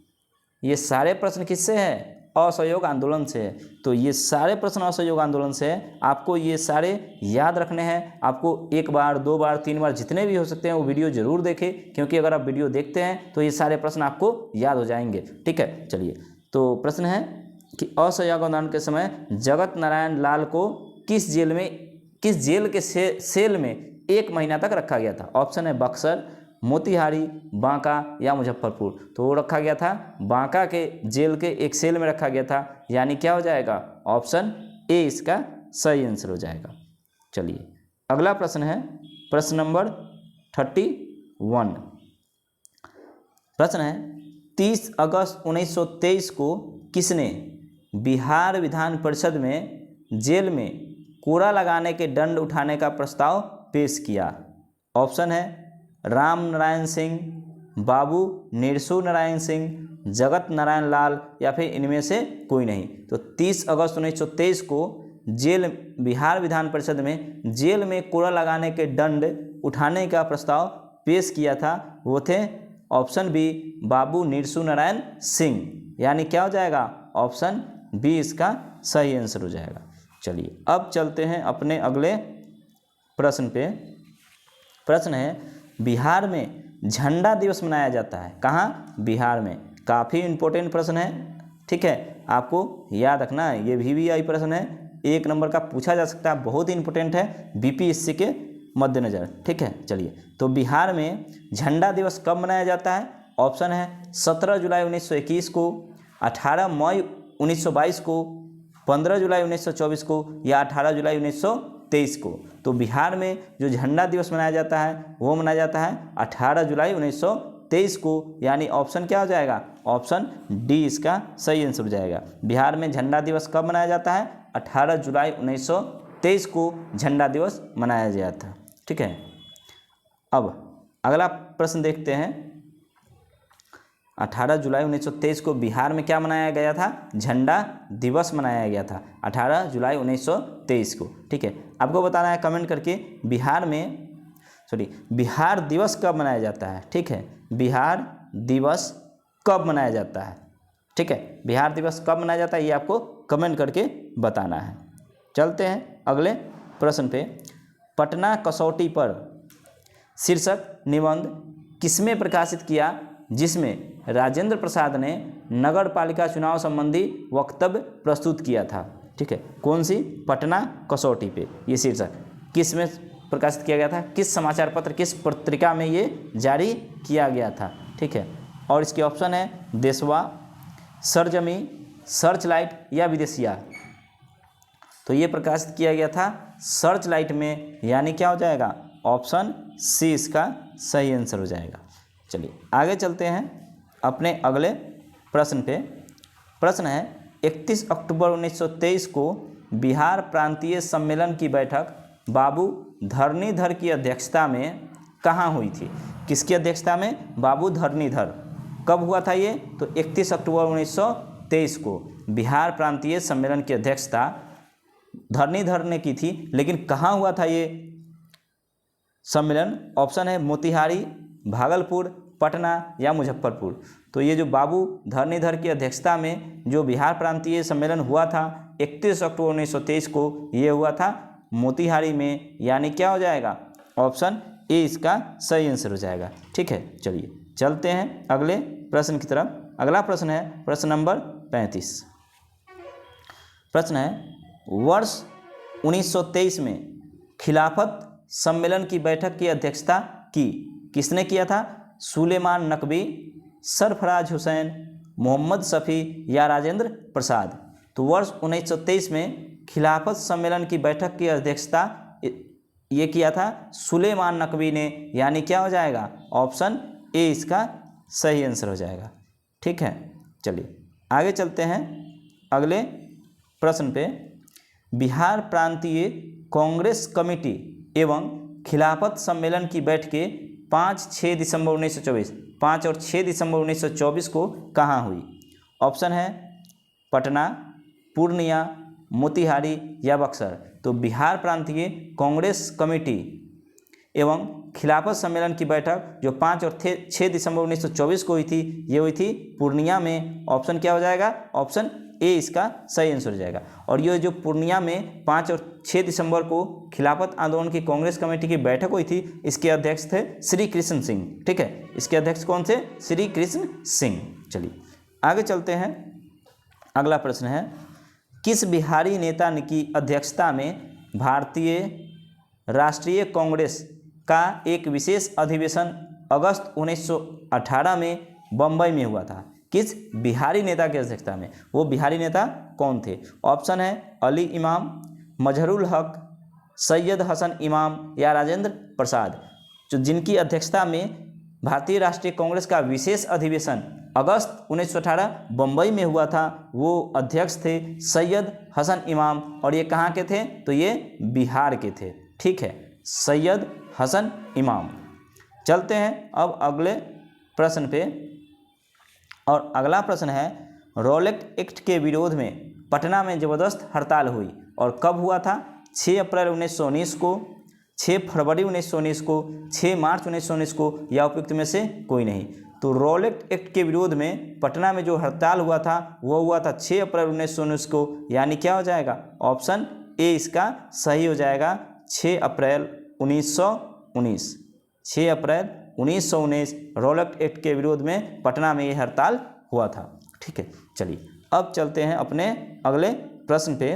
ये सारे प्रश्न किससे हैं? असहयोग आंदोलन से है। तो ये सारे प्रश्न असहयोग आंदोलन से है। आपको ये सारे याद रखने हैं। आपको 1 बार 2 बार 3 बार जितने भी हो सकते हैं वो वीडियो जरूर देखें, क्योंकि अगर आप वीडियो देखते हैं तो ये सारे प्रश्न आपको याद हो जाएंगे। ठीक है, चलिए। तो प्रश्न है कि असहयोग आंदोलन के समय जगत नारायण लाल को किस जेल के सेल में 1 महीना तक रखा गया था? ऑप्शन है बक्सर, मोतिहारी, बांका या मुजफ्फरपुर। तो वो रखा गया था बांका के जेल के एक सेल में रखा गया था, यानी क्या हो जाएगा, ऑप्शन ए इसका सही आंसर हो जाएगा। चलिए अगला प्रश्न है प्रश्न नंबर 31। प्रश्न है 30 अगस्त 1923 को किसने बिहार विधान परिषद में जेल में कोड़ा लगाने के दंड उठाने का प्रस्ताव पेश किया। ऑप्शन है राम नारायण सिंह, बाबू निरसू नारायण सिंह, जगत नारायण लाल या फिर इनमें से कोई नहीं। तो 30 अगस्त 1923 को जेल बिहार विधान परिषद में जेल में कोड़ा लगाने के दंड उठाने का प्रस्ताव पेश किया था, वो थे ऑप्शन बी बाबू निरसू नारायण सिंह, यानी क्या हो जाएगा, ऑप्शन बी इसका सही आंसर हो जाएगा। चलिए अब चलते हैं अपने अगले प्रश्न पे। प्रश्न है बिहार में झंडा दिवस मनाया जाता है कहाँ, बिहार में। काफ़ी इम्पोर्टेंट प्रश्न है, ठीक है, आपको याद रखना है, ये VVI प्रश्न है, 1 नंबर का पूछा जा सकता है, बहुत ही इंपॉर्टेंट है BPSC के मद्देनज़र, ठीक है। चलिए तो बिहार में झंडा दिवस कब मनाया जाता है। ऑप्शन है 17 जुलाई 1921 को, 18 मई 1922 को, 15 जुलाई 1924 को या 18 जुलाई 1923 को। तो बिहार में जो झंडा दिवस मनाया जाता है वो मनाया जाता है 18 जुलाई 1923 को, यानी ऑप्शन क्या हो जाएगा, ऑप्शन डी इसका सही आंसर हो जाएगा। बिहार में झंडा दिवस कब मनाया जाता है, 18 जुलाई 1923 को झंडा दिवस मनाया गया था, ठीक है। अब अगला प्रश्न देखते हैं। 18 जुलाई 1923 को बिहार में क्या मनाया गया था, झंडा दिवस मनाया गया था 18 जुलाई 1923 को, ठीक है। आपको बताना है कमेंट करके बिहार दिवस कब मनाया जाता है, ठीक है, बिहार दिवस कब मनाया जाता है, ठीक है, बिहार दिवस कब मनाया जाता है ये आपको कमेंट करके बताना है। चलते हैं अगले प्रश्न पे। पटना कसौटी पर शीर्षक निबंध किसमें प्रकाशित किया जिसमें राजेंद्र प्रसाद ने नगर पालिका चुनाव संबंधी वक्तव्य प्रस्तुत किया था, ठीक है। कौन सी, पटना कसौटी पे ये शीर्षक किस में प्रकाशित किया गया था, किस समाचार पत्र, किस पत्रिका में ये जारी किया गया था, ठीक है। और इसके ऑप्शन है देशवा, सरजमी, सर्चलाइट या विदेशिया। तो ये प्रकाशित किया गया था सर्चलाइट में, यानी क्या हो जाएगा, ऑप्शन सी इसका सही आंसर हो जाएगा। चलिए आगे चलते हैं अपने अगले प्रश्न पे। प्रश्न है 31 अक्टूबर 1923 को बिहार प्रांतीय सम्मेलन की बैठक बाबू धरणीधर की अध्यक्षता में कहाँ हुई थी। किसकी अध्यक्षता में, बाबू धरणीधर। कब हुआ था ये, तो 31 अक्टूबर 1923 को बिहार प्रांतीय सम्मेलन की अध्यक्षता धरणीधर ने की थी, लेकिन कहाँ हुआ था ये सम्मेलन। ऑप्शन है मोतिहारी, भागलपुर, पटना या मुजफ्फरपुर। तो ये जो बाबू धरणीधर की अध्यक्षता में जो बिहार प्रांतीय सम्मेलन हुआ था 31 अक्टूबर 1923 को, ये हुआ था मोतिहारी में, यानी क्या हो जाएगा, ऑप्शन ए इसका सही आंसर हो जाएगा, ठीक है। चलिए चलते हैं अगले प्रश्न की तरफ। अगला प्रश्न है प्रश्न नंबर 35। प्रश्न है वर्ष 1923 में खिलाफत सम्मेलन की बैठक की अध्यक्षता किसने किया था। सुलेमान नकवी, सरफराज हुसैन, मोहम्मद शफी या राजेंद्र प्रसाद। तो वर्ष 1923 में खिलाफत सम्मेलन की बैठक की अध्यक्षता ये किया था सुलेमान नकवी ने, यानी क्या हो जाएगा, ऑप्शन ए इसका सही आंसर हो जाएगा, ठीक है। चलिए आगे चलते हैं अगले प्रश्न पे। बिहार प्रांतीय कांग्रेस कमेटी एवं खिलाफत सम्मेलन की बैठकें 5-6 दिसंबर 1924 5 और 6 दिसंबर 1924 को कहाँ हुई। ऑप्शन है पटना, पूर्णिया, मोतिहारी या बक्सर। तो बिहार प्रांतीय कांग्रेस कमेटी एवं खिलाफत सम्मेलन की बैठक जो 5 और 6 दिसंबर 1924 को हुई थी, ये हुई थी पूर्णिया में। ऑप्शन क्या हो जाएगा, ऑप्शन ए इसका सही आंसर हो जाएगा। और ये जो पूर्णिया में 5 और 6 दिसंबर को खिलाफत आंदोलन की कांग्रेस कमेटी की बैठक हुई थी, इसके अध्यक्ष थे श्री कृष्ण सिंह, ठीक है। इसके अध्यक्ष कौन थे, श्री कृष्ण सिंह। चलिए आगे चलते हैं। अगला प्रश्न है किस बिहारी नेता की अध्यक्षता में भारतीय राष्ट्रीय कांग्रेस का एक विशेष अधिवेशन अगस्त 1918 में बम्बई में हुआ था। किस बिहारी नेता की अध्यक्षता में? वो बिहारी नेता कौन थे? ऑप्शन है अली इमाम, मजहरुल हक, सैयद हसन इमाम या राजेंद्र प्रसाद। जो जिनकी अध्यक्षता में भारतीय राष्ट्रीय कांग्रेस का विशेष अधिवेशन अगस्त 1918 बम्बई में हुआ था, वो अध्यक्ष थे सैयद हसन इमाम। और ये कहाँ के थे? तो ये बिहार के थे। ठीक है, सैयद हसन इमाम। चलते हैं अब अगले प्रश्न पे। और अगला प्रश्न है, रॉलेट एक्ट के विरोध में पटना में ज़बरदस्त हड़ताल हुई और कब हुआ था? 6 अप्रैल 1919 को, 6 फरवरी 1919 को, 6 मार्च 1919 को या उपयुक्त में से कोई नहीं। तो रॉलेट एक्ट के विरोध में पटना में जो हड़ताल हुआ था वो हुआ था 6 अप्रैल 1919 को, यानी क्या हो जाएगा? ऑप्शन ए इसका सही हो जाएगा, 6 अप्रैल 1919। 6 अप्रैल 1919 रॉलेट एक्ट के विरोध में पटना में ये हड़ताल हुआ था। ठीक है, चलिए अब चलते हैं अपने अगले प्रश्न पे।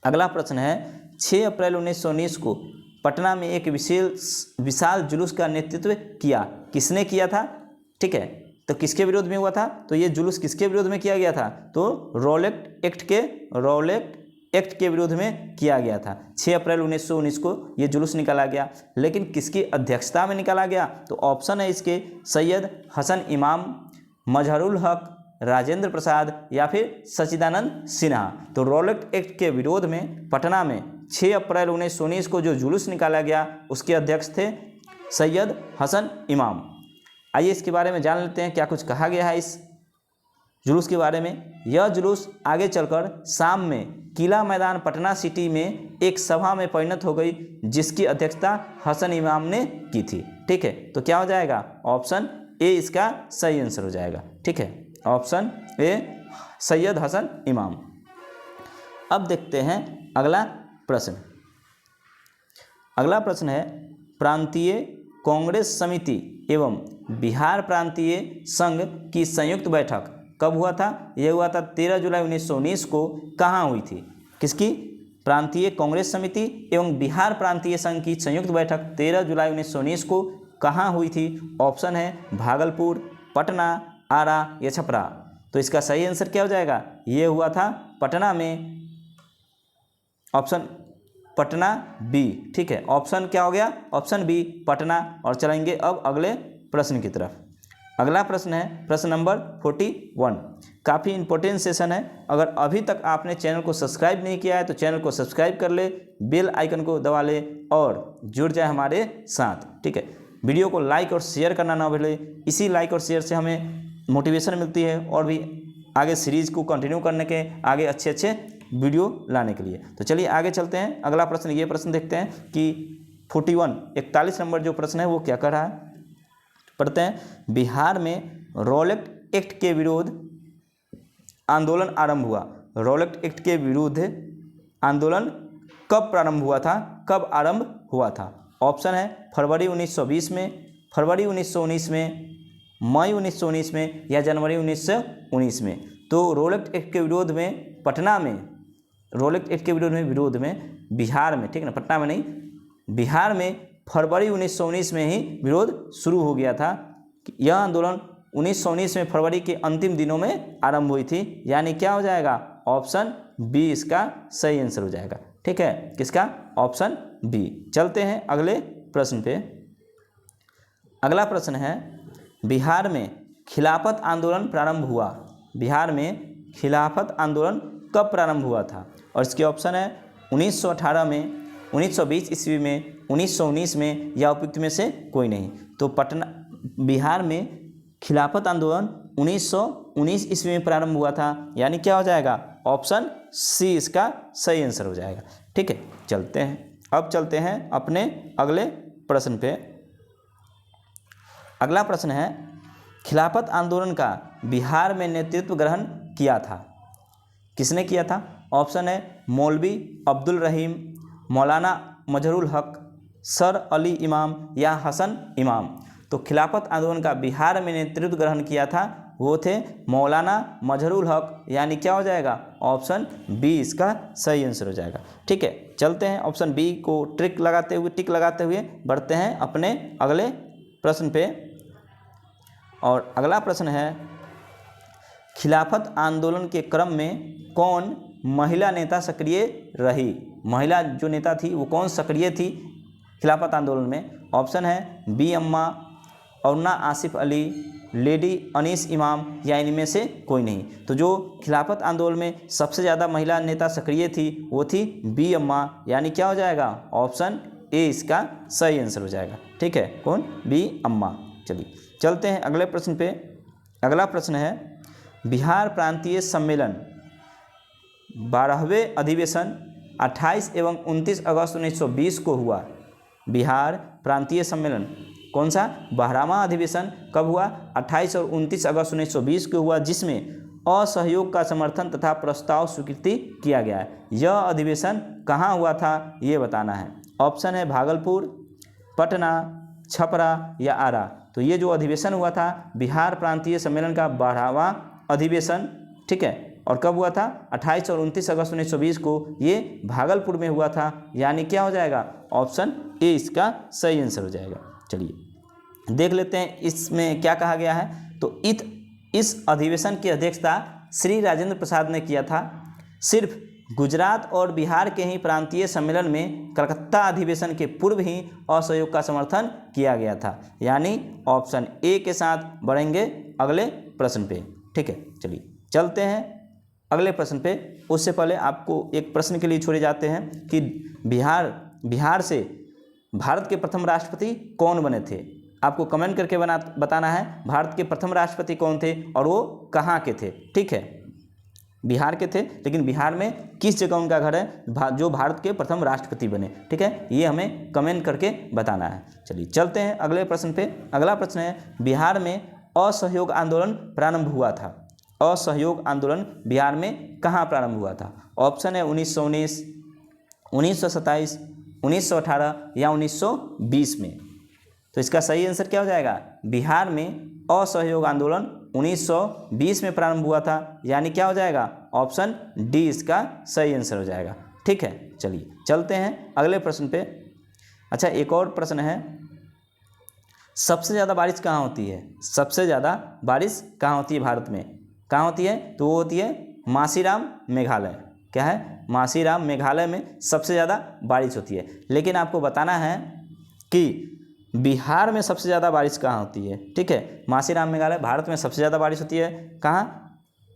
अगला प्रश्न है, 6 अप्रैल 1919 को पटना में एक विशाल जुलूस का नेतृत्व किया, किसने किया था? ठीक है, तो किसके विरोध में हुआ था? तो ये जुलूस किसके विरोध में किया गया था? तो रॉलेट एक्ट के विरोध में किया गया था। 6 अप्रैल 1919 को ये जुलूस निकाला गया, लेकिन किसकी अध्यक्षता में निकाला गया? तो ऑप्शन है इसके सैयद हसन इमाम, मजहरुल हक, राजेंद्र प्रसाद या फिर सच्चिदानंद सिन्हा। तो रॉलेट एक्ट के विरोध में पटना में 6 अप्रैल 1919 को जो जुलूस निकाला गया उसके अध्यक्ष थे सैयद हसन इमाम। आइए इसके बारे में जान लेते हैं क्या कुछ कहा गया है इस जुलूस के बारे में। यह जुलूस आगे चलकर शाम में किला मैदान पटना सिटी में एक सभा में परिणत हो गई, जिसकी अध्यक्षता हसन इमाम ने की थी। ठीक है, तो क्या हो जाएगा? ऑप्शन ए इसका सही आंसर हो जाएगा। ठीक है, ऑप्शन ए सैयद हसन इमाम। अब देखते हैं अगला प्रश्न। अगला प्रश्न है, प्रांतीय कांग्रेस समिति एवं बिहार प्रांतीय संघ की संयुक्त बैठक कब हुआ था? यह हुआ था 13 जुलाई 1919 को। कहाँ हुई थी? किसकी? प्रांतीय कांग्रेस समिति एवं बिहार प्रांतीय संघ की संयुक्त बैठक 13 जुलाई 1919 को कहाँ हुई थी? ऑप्शन है भागलपुर, पटना, आरा या छपरा। तो इसका सही आंसर क्या हो जाएगा? ये हुआ था पटना में, ऑप्शन पटना बी। ठीक है, ऑप्शन क्या हो गया? Option B Patna. और चलेंगे अब अगले प्रश्न की तरफ। अगला प्रश्न है प्रश्न नंबर 41। काफ़ी इंपॉर्टेंट सेशन है। अगर अभी तक आपने चैनल को सब्सक्राइब नहीं किया है तो चैनल को सब्सक्राइब कर ले, बेल आइकन को दबा ले और जुड़ जाए हमारे साथ। ठीक है, वीडियो को लाइक और शेयर करना ना भूले। इसी लाइक और शेयर से हमें मोटिवेशन मिलती है और भी आगे सीरीज़ को कंटिन्यू करने के, आगे अच्छे अच्छे वीडियो लाने के लिए। तो चलिए आगे चलते हैं। अगला प्रश्न, ये प्रश्न देखते हैं कि 41 नंबर जो प्रश्न है वो क्या कर रहा है, पढ़ते हैं। बिहार में रॉलेट एक्ट के विरोध आंदोलन आरंभ हुआ। रॉलेट एक्ट के विरुद्ध आंदोलन कब प्रारंभ हुआ था? कब आरंभ हुआ था? ऑप्शन है फरवरी 1920 में, फरवरी 1919 में, मई 1919 में या जनवरी 1919 में। तो रॉलेट एक्ट के विरोध में पटना में, रॉलेट एक्ट के विरोध में बिहार में, ठीक है ना, पटना में नहीं, बिहार में फरवरी 1919 में ही विरोध शुरू हो गया था। यह आंदोलन 1919 में फरवरी के अंतिम दिनों में आरंभ हुई थी, यानी क्या हो जाएगा? ऑप्शन बी इसका सही आंसर हो जाएगा। ठीक है, किसका? Option B. चलते हैं अगले प्रश्न पे। अगला प्रश्न है, बिहार में खिलाफत आंदोलन प्रारंभ हुआ। बिहार में खिलाफत आंदोलन कब प्रारंभ हुआ था? और इसके ऑप्शन है 1918 में, 1920 ईस्वी में, 1919 में या उपयुक्त में से कोई नहीं। तो पटना, बिहार में खिलाफत आंदोलन 1919 ईस्वी में प्रारंभ हुआ था, यानी क्या हो जाएगा? ऑप्शन सी इसका सही आंसर हो जाएगा। ठीक है, चलते हैं। अब चलते हैं अपने अगले प्रश्न पे। अगला प्रश्न है, खिलाफत आंदोलन का बिहार में नेतृत्व ग्रहण किया था, किसने किया था? ऑप्शन है मौलवी अब्दुल रहीम, मौलाना मजहरुल हक, सर अली इमाम या हसन इमाम। तो खिलाफत आंदोलन का बिहार में नेतृत्व ग्रहण किया था वो थे मौलाना मजहरुल हक, यानी क्या हो जाएगा? ऑप्शन बी इसका सही आंसर हो जाएगा। ठीक है, चलते हैं ऑप्शन बी को टिक लगाते हुए बढ़ते हैं अपने अगले प्रश्न पे। और अगला प्रश्न है, खिलाफत आंदोलन के क्रम में कौन महिला नेता सक्रिय रही? महिला जो नेता थी वो कौन सक्रिय थी खिलाफत आंदोलन में? ऑप्शन है बी अम्मा, अरुणा आसिफ अली, लेडी अनीस इमाम या इनमें से कोई नहीं। तो जो खिलाफत आंदोलन में सबसे ज़्यादा महिला नेता सक्रिय थी वो थी बी अम्मा, यानी क्या हो जाएगा? ऑप्शन ए इसका सही आंसर हो जाएगा। ठीक है, कौन? बी अम्मा। चलिए चलते हैं अगले प्रश्न पे। अगला प्रश्न है, बिहार प्रांतीय सम्मेलन 12वें अधिवेशन 28 एवं 29 अगस्त 1920 को हुआ। बिहार प्रांतीय सम्मेलन कौन सा? 12वां अधिवेशन कब हुआ? 28 और 29 अगस्त 1920 को हुआ, जिसमें असहयोग का समर्थन तथा प्रस्ताव स्वीकृति किया गया है। यह अधिवेशन कहाँ हुआ था ये बताना है। ऑप्शन है भागलपुर, पटना, छपरा या आरा। तो ये जो अधिवेशन हुआ था बिहार प्रांतीय सम्मेलन का 12वां अधिवेशन, ठीक है, और कब हुआ था? 28 और 29 अगस्त 1920 को ये भागलपुर में हुआ था, यानी क्या हो जाएगा? ऑप्शन ए इसका सही आंसर हो जाएगा। चलिए देख लेते हैं इसमें क्या कहा गया है। तो इस अधिवेशन की अध्यक्षता श्री राजेंद्र प्रसाद ने किया था। सिर्फ गुजरात और बिहार के ही प्रांतीय सम्मेलन में कलकत्ता अधिवेशन के पूर्व ही असहयोग का समर्थन किया गया था, यानी ऑप्शन ए के साथ बढ़ेंगे अगले प्रश्न पे। ठीक है, चलिए चलते हैं अगले प्रश्न पे। उससे पहले आपको एक प्रश्न के लिए छोड़े जाते हैं कि बिहार से भारत के प्रथम राष्ट्रपति कौन बने थे? आपको कमेंट करके बताना है भारत के प्रथम राष्ट्रपति कौन थे और वो कहाँ के थे। ठीक है, बिहार के थे, लेकिन बिहार में किस जगह उनका घर है जो भारत के प्रथम राष्ट्रपति बने। ठीक है, ये हमें कमेंट करके बताना है। चलिए चलते हैं अगले प्रश्न पे। अगला प्रश्न है, बिहार में असहयोग आंदोलन प्रारंभ हुआ था। असहयोग आंदोलन बिहार में कहाँ प्रारंभ हुआ था? ऑप्शन है 1919, 1927, 1918 या 1920 में। तो इसका सही आंसर क्या हो जाएगा? बिहार में असहयोग आंदोलन 1920 में प्रारंभ हुआ था, यानी क्या हो जाएगा? ऑप्शन डी इसका सही आंसर हो जाएगा। ठीक है, चलिए चलते हैं अगले प्रश्न पे। अच्छा, एक और प्रश्न है, सबसे ज़्यादा बारिश कहाँ होती है? सबसे ज़्यादा बारिश कहाँ होती है भारत में? कहाँ होती है? तो वो होती है मासीराम, मेघालय। क्या है? मासीराम, मेघालय में सबसे ज़्यादा बारिश होती है। लेकिन आपको बताना है कि बिहार में सबसे ज़्यादा बारिश कहाँ होती है। ठीक है, मासीराम, मेघालय भारत में सबसे ज़्यादा बारिश होती है। कहाँ?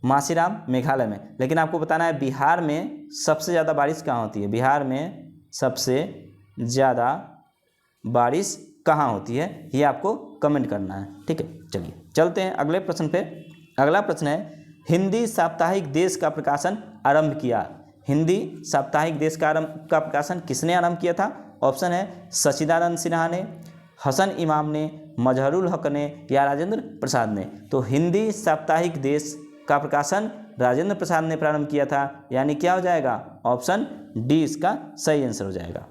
मासीराम, मेघालय में। लेकिन आपको बताना है बिहार में सबसे ज़्यादा बारिश कहाँ होती है। बिहार में सबसे ज़्यादा बारिश कहाँ होती है ये आपको कमेंट करना है। ठीक है, चलिए चलते हैं अगले प्रश्न पे। अगला प्रश्न है, हिंदी साप्ताहिक देश का प्रकाशन आरंभ किया। हिंदी साप्ताहिक देश का प्रकाशन किसने आरंभ किया था? ऑप्शन है सच्चिदानंद सिन्हा ने, हसन इमाम ने, मजहरुल हक ने या राजेंद्र प्रसाद ने। तो हिंदी साप्ताहिक देश का प्रकाशन राजेंद्र प्रसाद ने प्रारंभ किया था, यानी क्या हो जाएगा? ऑप्शन डी इसका सही आंसर हो जाएगा।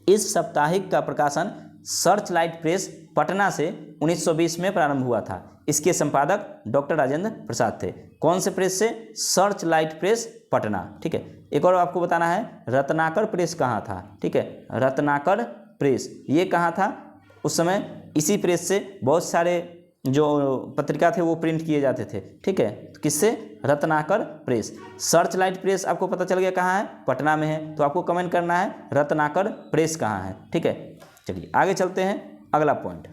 इस साप्ताहिक का प्रकाशन सर्च लाइट प्रेस पटना से 1920 में प्रारंभ हुआ था। इसके संपादक डॉक्टर राजेंद्र प्रसाद थे। कौन से प्रेस से? Search light press Patna. ठीक है, एक और आपको बताना है रत्नाकर प्रेस कहाँ था। ठीक है, रत्नाकर प्रेस ये कहाँ था? उस समय इसी प्रेस से बहुत सारे जो पत्रिका थे वो प्रिंट किए जाते थे। ठीक है, तो किससे? Ratnakar press. Search light press आपको पता चल गया कहाँ है? पटना में है। तो आपको कमेंट करना है रत्नाकर प्रेस कहाँ है। ठीक है, चलिए आगे चलते हैं। अगला पॉइंट,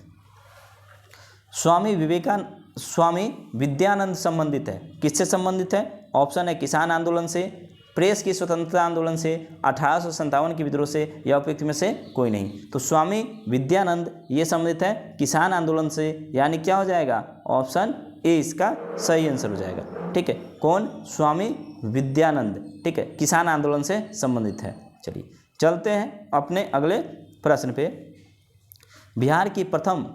स्वामी विद्यानंद संबंधित है। किससे संबंधित है? ऑप्शन है किसान आंदोलन से, प्रेस की स्वतंत्रता आंदोलन से, 1857 के विद्रोह से या उपयुक्त में से कोई नहीं। तो स्वामी विद्यानंद ये संबंधित है किसान आंदोलन से, यानी क्या हो जाएगा? ऑप्शन ए इसका सही आंसर हो जाएगा। ठीक है, कौन? स्वामी विद्यानंद। ठीक है, किसान आंदोलन से संबंधित है। चलिए चलते हैं अपने अगले प्रश्न पे। बिहार की प्रथम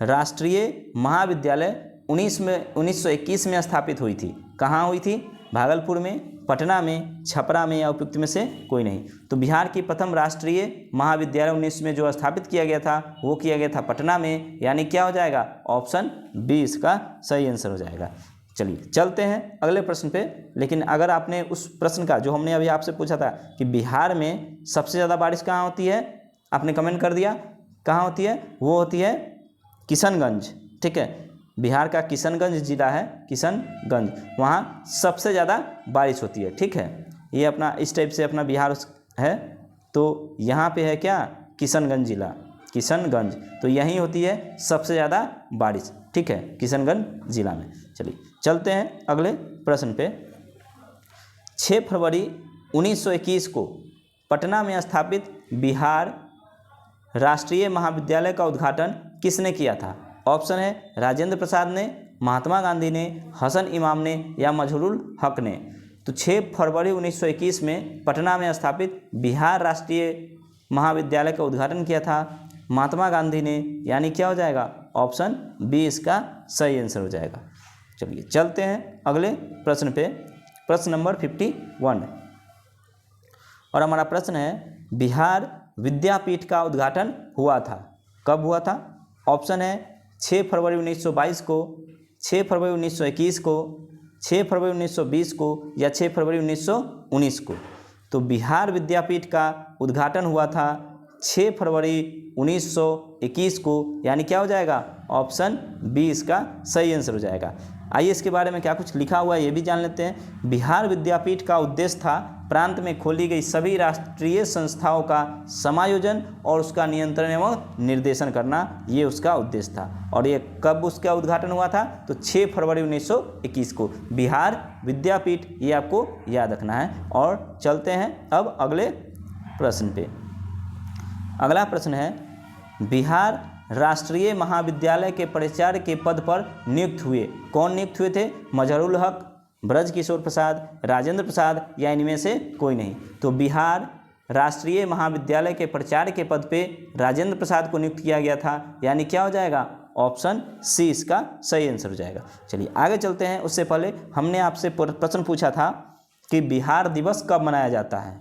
राष्ट्रीय महाविद्यालय 1921 में स्थापित हुई थी। कहाँ हुई थी? भागलपुर में, पटना में, छपरा में या उपयुक्त में से कोई नहीं। तो बिहार की प्रथम राष्ट्रीय महाविद्यालय 19 में जो स्थापित किया गया था वो किया गया था पटना में, यानी क्या हो जाएगा? ऑप्शन बी इसका सही आंसर हो जाएगा। चलिए चलते हैं अगले प्रश्न पे। लेकिन अगर आपने उस प्रश्न का जो हमने अभी आपसे पूछा था कि बिहार में सबसे ज़्यादा बारिश कहाँ होती है, आपने कमेंट कर दिया कहाँ होती है, वो होती है किशनगंज, ठीक है, बिहार का किशनगंज जिला है, किशनगंज, वहाँ सबसे ज़्यादा बारिश होती है, ठीक है। ये अपना इस टाइप से अपना बिहार है, तो यहाँ पे है क्या, किशनगंज जिला, किशनगंज, तो यहीं होती है सबसे ज़्यादा बारिश, ठीक है, किशनगंज जिला में। चलिए चलते हैं अगले प्रश्न पे। 6 फरवरी 1921 को पटना में स्थापित बिहार राष्ट्रीय महाविद्यालय का उद्घाटन किसने किया था? ऑप्शन है राजेंद्र प्रसाद ने, महात्मा गांधी ने, हसन इमाम ने या मजहरूल हक ने। तो 6 फरवरी 1921 में पटना में स्थापित बिहार राष्ट्रीय महाविद्यालय का उद्घाटन किया था महात्मा गांधी ने, यानी क्या हो जाएगा, ऑप्शन बी इसका सही आंसर हो जाएगा। चलिए चलते हैं अगले प्रश्न पे, प्रश्न नंबर 51, और हमारा प्रश्न है बिहार विद्यापीठ का उद्घाटन हुआ था, कब हुआ था? ऑप्शन है 6 फरवरी 1922 को, 6 फरवरी 1921 को, 6 फरवरी 1920 को या 6 फरवरी 1919 को। तो बिहार विद्यापीठ का उद्घाटन हुआ था 6 फरवरी 1921 को, यानी क्या हो जाएगा, ऑप्शन बी इसका सही आंसर हो जाएगा। आइए इसके बारे में क्या कुछ लिखा हुआ है ये भी जान लेते हैं। बिहार विद्यापीठ का उद्देश्य था प्रांत में खोली गई सभी राष्ट्रीय संस्थाओं का समायोजन और उसका नियंत्रण एवं निर्देशन करना, ये उसका उद्देश्य था। और ये कब उसका उद्घाटन हुआ था? तो 6 फरवरी 1921 को बिहार विद्यापीठ, ये आपको याद रखना है। और चलते हैं अब अगले प्रश्न पे। अगला प्रश्न है बिहार राष्ट्रीय महाविद्यालय के प्राचार्य के पद पर नियुक्त हुए, कौन नियुक्त हुए थे? मजहरूल हक, ब्रजकिशोर प्रसाद, राजेंद्र प्रसाद या इनमें से कोई नहीं। तो बिहार राष्ट्रीय महाविद्यालय के प्राचार्य के पद पे राजेंद्र प्रसाद को नियुक्त किया गया था, यानी क्या हो जाएगा, ऑप्शन सी इसका सही आंसर हो जाएगा। चलिए आगे चलते हैं। उससे पहले हमने आपसे प्रश्न पूछा था कि बिहार दिवस कब मनाया जाता है,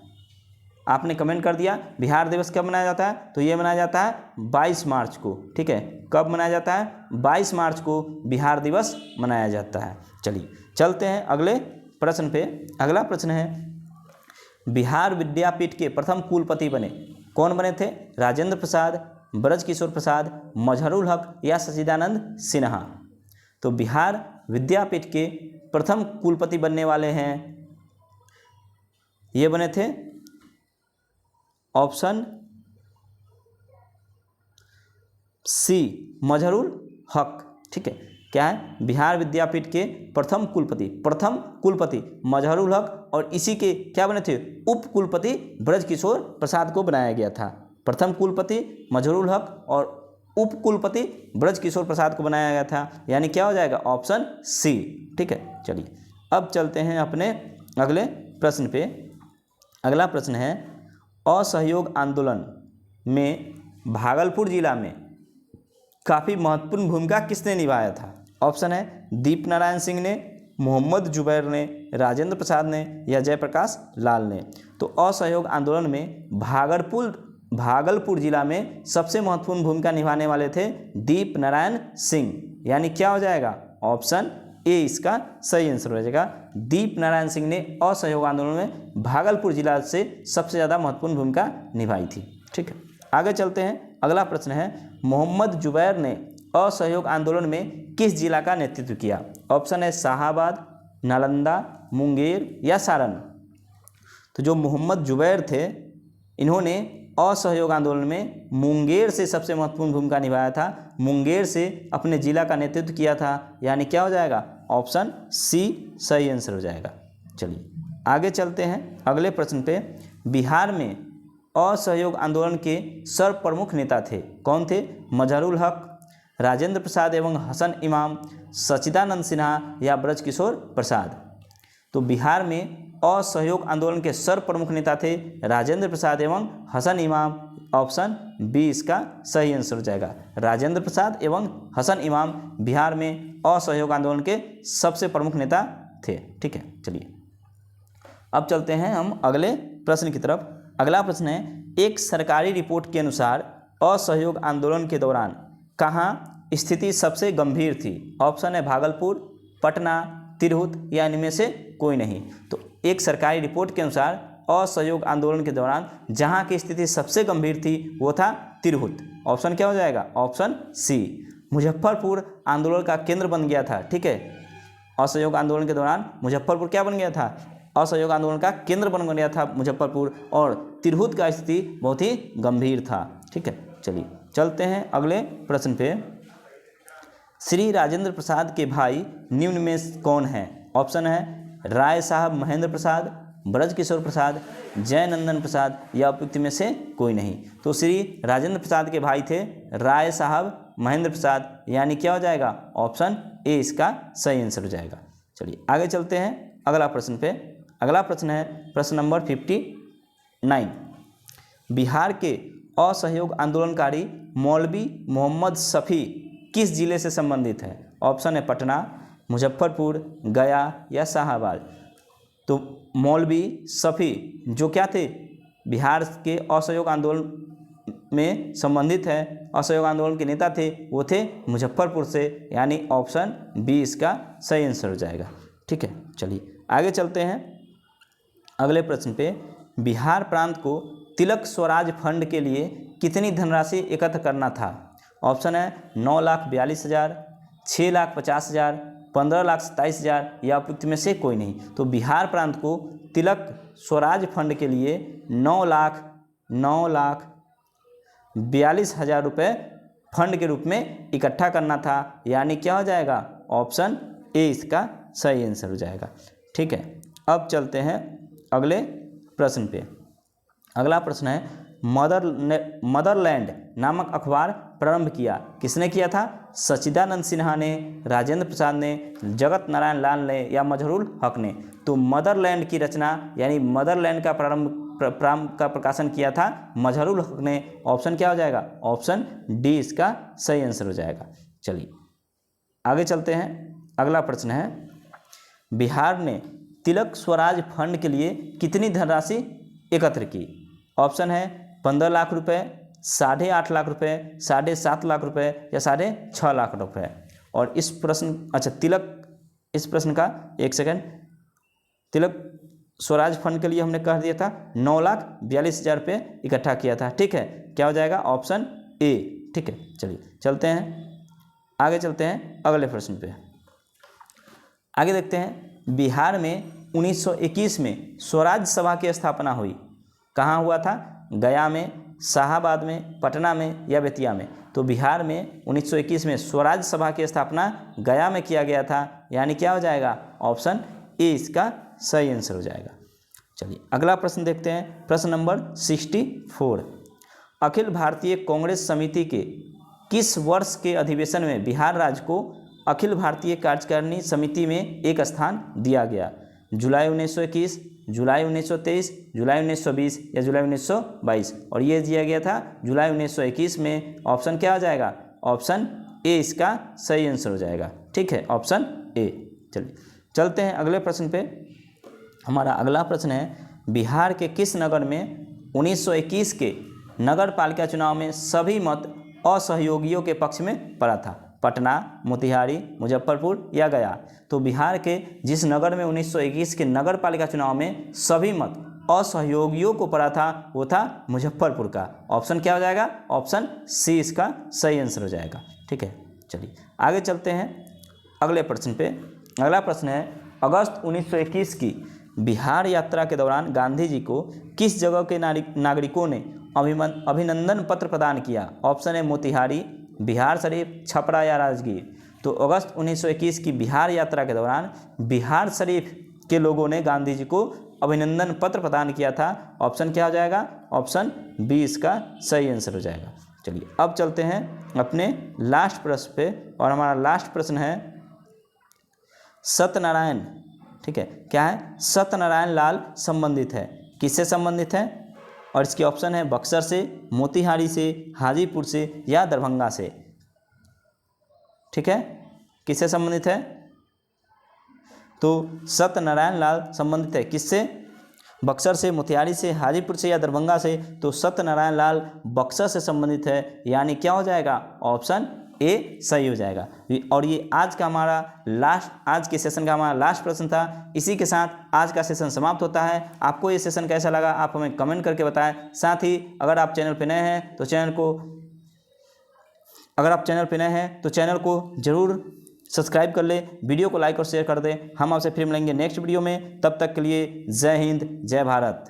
आपने कमेंट कर दिया बिहार दिवस कब मनाया जाता है, तो ये मनाया जाता है 22 मार्च को, ठीक है। कब मनाया जाता है? 22 मार्च को बिहार दिवस मनाया जाता है। चलिए चलते हैं अगले प्रश्न पे। अगला प्रश्न है बिहार विद्यापीठ के प्रथम कुलपति बने, कौन बने थे? राजेंद्र प्रसाद, ब्रजकिशोर प्रसाद, मजहरूल हक या सच्चिदानंद सिन्हा। तो बिहार विद्यापीठ के प्रथम कुलपति बनने वाले हैं, ये बने थे ऑप्शन सी मजहरूल हक, ठीक है। क्या है? बिहार विद्यापीठ के प्रथम कुलपति मजहरूल हक, और इसी के क्या बने थे? उप कुलपति ब्रजकिशोर प्रसाद को बनाया गया था। प्रथम कुलपति मजहरूल हक और उप कुलपति ब्रजकिशोर प्रसाद को बनाया गया था, यानी क्या हो जाएगा, ऑप्शन सी, ठीक है। चलिए अब चलते हैं अपने अगले प्रश्न पे। अगला प्रश्न है असहयोग आंदोलन में भागलपुर जिला में काफ़ी महत्वपूर्ण भूमिका किसने निभाया था? ऑप्शन है दीप नारायण सिंह ने, मोहम्मद जुबैर ने, राजेंद्र प्रसाद ने या जयप्रकाश लाल ने। तो असहयोग आंदोलन में भागलपुर जिला में सबसे महत्वपूर्ण भूमिका निभाने वाले थे दीप नारायण सिंह, यानी क्या हो जाएगा, ऑप्शन ए इसका सही आंसर हो जाएगा। दीप नारायण सिंह ने असहयोग आंदोलन में भागलपुर जिला से सबसे ज़्यादा महत्वपूर्ण भूमिका निभाई थी, ठीक है। आगे चलते हैं। अगला प्रश्न है मोहम्मद जुबैर ने असहयोग आंदोलन में किस जिला का नेतृत्व किया? ऑप्शन है शाहाबाद, नालंदा, मुंगेर या सारण। तो जो मोहम्मद जुबैर थे, इन्होंने असहयोग आंदोलन में मुंगेर से सबसे महत्वपूर्ण भूमिका निभाया था, मुंगेर से अपने जिला का नेतृत्व किया था, यानी क्या हो जाएगा, ऑप्शन सी सही आंसर हो जाएगा। चलिए आगे चलते हैं अगले प्रश्न पे। बिहार में असहयोग आंदोलन के सर्व प्रमुख नेता थे, कौन थे? मजहरूल हक, राजेंद्र प्रसाद एवं हसन इमाम, सच्चिदानंद सिन्हा या ब्रजकिशोर प्रसाद। तो बिहार में असहयोग आंदोलन के सर्व प्रमुख नेता थे राजेंद्र प्रसाद एवं हसन इमाम, ऑप्शन बी इसका सही आंसर हो जाएगा। राजेंद्र प्रसाद एवं हसन इमाम बिहार में असहयोग आंदोलन के सबसे प्रमुख नेता थे, ठीक है। चलिए अब चलते हैं हम अगले प्रश्न की तरफ। अगला प्रश्न है एक सरकारी रिपोर्ट के अनुसार असहयोग आंदोलन के दौरान कहाँ स्थिति सबसे गंभीर थी? ऑप्शन है भागलपुर, पटना, तिरहुत या इनमें से कोई नहीं। तो एक सरकारी रिपोर्ट के अनुसार असहयोग आंदोलन के दौरान जहां की स्थिति सबसे गंभीर थी वो था तिरहुत। ऑप्शन क्या हो जाएगा, ऑप्शन सी। मुजफ्फरपुर आंदोलन का केंद्र बन गया था। ठीक है, असहयोग आंदोलन के दौरान मुजफ्फरपुर क्या बन गया था, असहयोग आंदोलन का केंद्र बन गया था मुजफ्फरपुर, और तिरहुत का स्थिति बहुत ही गंभीर था। ठीक है, चलिए चलते हैं अगले प्रश्न पे। श्री राजेंद्र प्रसाद के भाई निम्न में कौन है? ऑप्शन है राय साहब महेंद्र प्रसाद, ब्रजकिशोर प्रसाद, जयनंदन प्रसाद या उपयुक्त में से कोई नहीं। तो श्री राजेंद्र प्रसाद के भाई थे राय साहब महेंद्र प्रसाद, यानी क्या हो जाएगा, ऑप्शन ए इसका सही आंसर हो जाएगा। चलिए आगे चलते हैं अगला प्रश्न पे। अगला प्रश्न है प्रश्न नंबर 59। बिहार के असहयोग आंदोलनकारी मौलवी मोहम्मद शफी किस जिले से संबंधित है? ऑप्शन है पटना, मुजफ्फरपुर, गया या शाहाबाद। तो मौलवी शफी जो क्या थे, बिहार के असहयोग आंदोलन में संबंधित है, असहयोग आंदोलन के नेता थे, वो थे मुजफ्फरपुर से, यानी ऑप्शन बी इसका सही आंसर हो जाएगा। ठीक है, चलिए आगे चलते हैं अगले प्रश्न पे। बिहार प्रांत को तिलक स्वराज फंड के लिए कितनी धनराशि एकत्र करना था? ऑप्शन है 9,42,000, 6,50,000, 15,27,000 या उपयुक्त में से कोई नहीं। तो बिहार प्रांत को तिलक स्वराज फंड के लिए 9,42,000 रुपये फंड के रूप में इकट्ठा करना था, यानी क्या हो जाएगा, ऑप्शन ए इसका सही आंसर हो जाएगा। ठीक है, अब चलते हैं अगले प्रश्न पे। अगला प्रश्न है मदरलैंड नामक अखबार प्रारंभ किया किसने किया था? सच्चिदानंद सिन्हा ने, राजेंद्र प्रसाद ने, जगत नारायण लाल ने या मजहरूल हक ने। तो मदरलैंड की रचना यानी मदरलैंड का प्रारंभ का प्रकाशन किया था मजहरूल हक ने। ऑप्शन क्या हो जाएगा, ऑप्शन डी इसका सही आंसर हो जाएगा। चलिए आगे चलते हैं। अगला प्रश्न है बिहार ने तिलक स्वराज फंड के लिए कितनी धनराशि एकत्र की? ऑप्शन है 15 लाख रुपए, 8.5 लाख रुपए, 7.5 लाख रुपए या 6.5 लाख रुपए। और इस प्रश्न का एक सेकंड, तिलक स्वराज फंड के लिए हमने कह दिया था 9,42,000 रुपये इकट्ठा किया था। ठीक है, क्या हो जाएगा, ऑप्शन ए। ठीक है, चलिए चलते हैं आगे, चलते हैं अगले प्रश्न पे। आगे देखते हैं बिहार में 1921 में स्वराज सभा की स्थापना हुई, कहाँ हुआ था? गया में, शाहाबाद में, पटना में या बेतिया में। तो बिहार में 1921 में स्वराज सभा की स्थापना गया में किया गया था, यानी क्या हो जाएगा, ऑप्शन ए इसका सही आंसर हो जाएगा। चलिए अगला प्रश्न देखते हैं, प्रश्न नंबर 64। अखिल भारतीय कांग्रेस समिति के किस वर्ष के अधिवेशन में बिहार राज्य को अखिल भारतीय कार्यकारिणी समिति में एक स्थान दिया गया? जुलाई 1921, जुलाई 1923, जुलाई 1920 या जुलाई 1922। और ये दिया गया था जुलाई 1921 में। ऑप्शन क्या हो जाएगा, ऑप्शन ए इसका सही आंसर हो जाएगा। ठीक है, ऑप्शन ए। चलिए चलते हैं अगले प्रश्न पे। हमारा अगला प्रश्न है बिहार के किस नगर में 1921 के नगर पालिका चुनाव में सभी मत असहयोगियों के पक्ष में पड़ा था? पटना, मोतिहारी, मुजफ्फरपुर या गया। तो बिहार के जिस नगर में 1921 के नगर पालिका चुनाव में सभी मत असहयोगियों को पड़ा था वो था मुजफ्फरपुर का। ऑप्शन क्या हो जाएगा, ऑप्शन सी इसका सही आंसर हो जाएगा। ठीक है, चलिए आगे चलते हैं अगले प्रश्न पे। अगला प्रश्न है अगस्त 1921 की बिहार यात्रा के दौरान गांधी जी को किस जगह के नागरिकों ने अभिनंदन पत्र प्रदान किया? ऑप्शन है मोतिहारी, बिहार शरीफ, छपरा या राजगीर। तो अगस्त 1921 की बिहार यात्रा के दौरान बिहार शरीफ के लोगों ने गांधी जी को अभिनंदन पत्र प्रदान किया था। ऑप्शन क्या हो जाएगा, ऑप्शन बी इसका सही आंसर हो जाएगा। चलिए अब चलते हैं अपने लास्ट प्रश्न पे, और हमारा लास्ट प्रश्न है सत्यनारायण। ठीक है, क्या है, सत्यनारायण लाल संबंधित है, किससे संबंधित है? और इसके ऑप्शन है बक्सर से, मोतिहारी से, हाजीपुर से या दरभंगा से। ठीक है, किससे संबंधित है? तो सत्यनारायण लाल संबंधित है किससे? बक्सर से, मोतिहारी से, हाजीपुर से या दरभंगा से। तो सत्यनारायण लाल बक्सर से संबंधित है, यानी क्या हो जाएगा, ऑप्शन ए सही हो जाएगा। और ये आज के सेशन का हमारा लास्ट प्रश्न था। इसी के साथ आज का सेशन समाप्त होता है। आपको ये सेशन कैसा लगा आप हमें कमेंट करके बताएं। साथ ही अगर आप चैनल पर नए हैं तो चैनल को अगर आप चैनल पर नए हैं तो चैनल को ज़रूर सब्सक्राइब कर ले, वीडियो को लाइक और शेयर कर दें। हम आपसे फिर मिलेंगे नेक्स्ट वीडियो में, तब तक के लिए जय हिंद, जय भारत।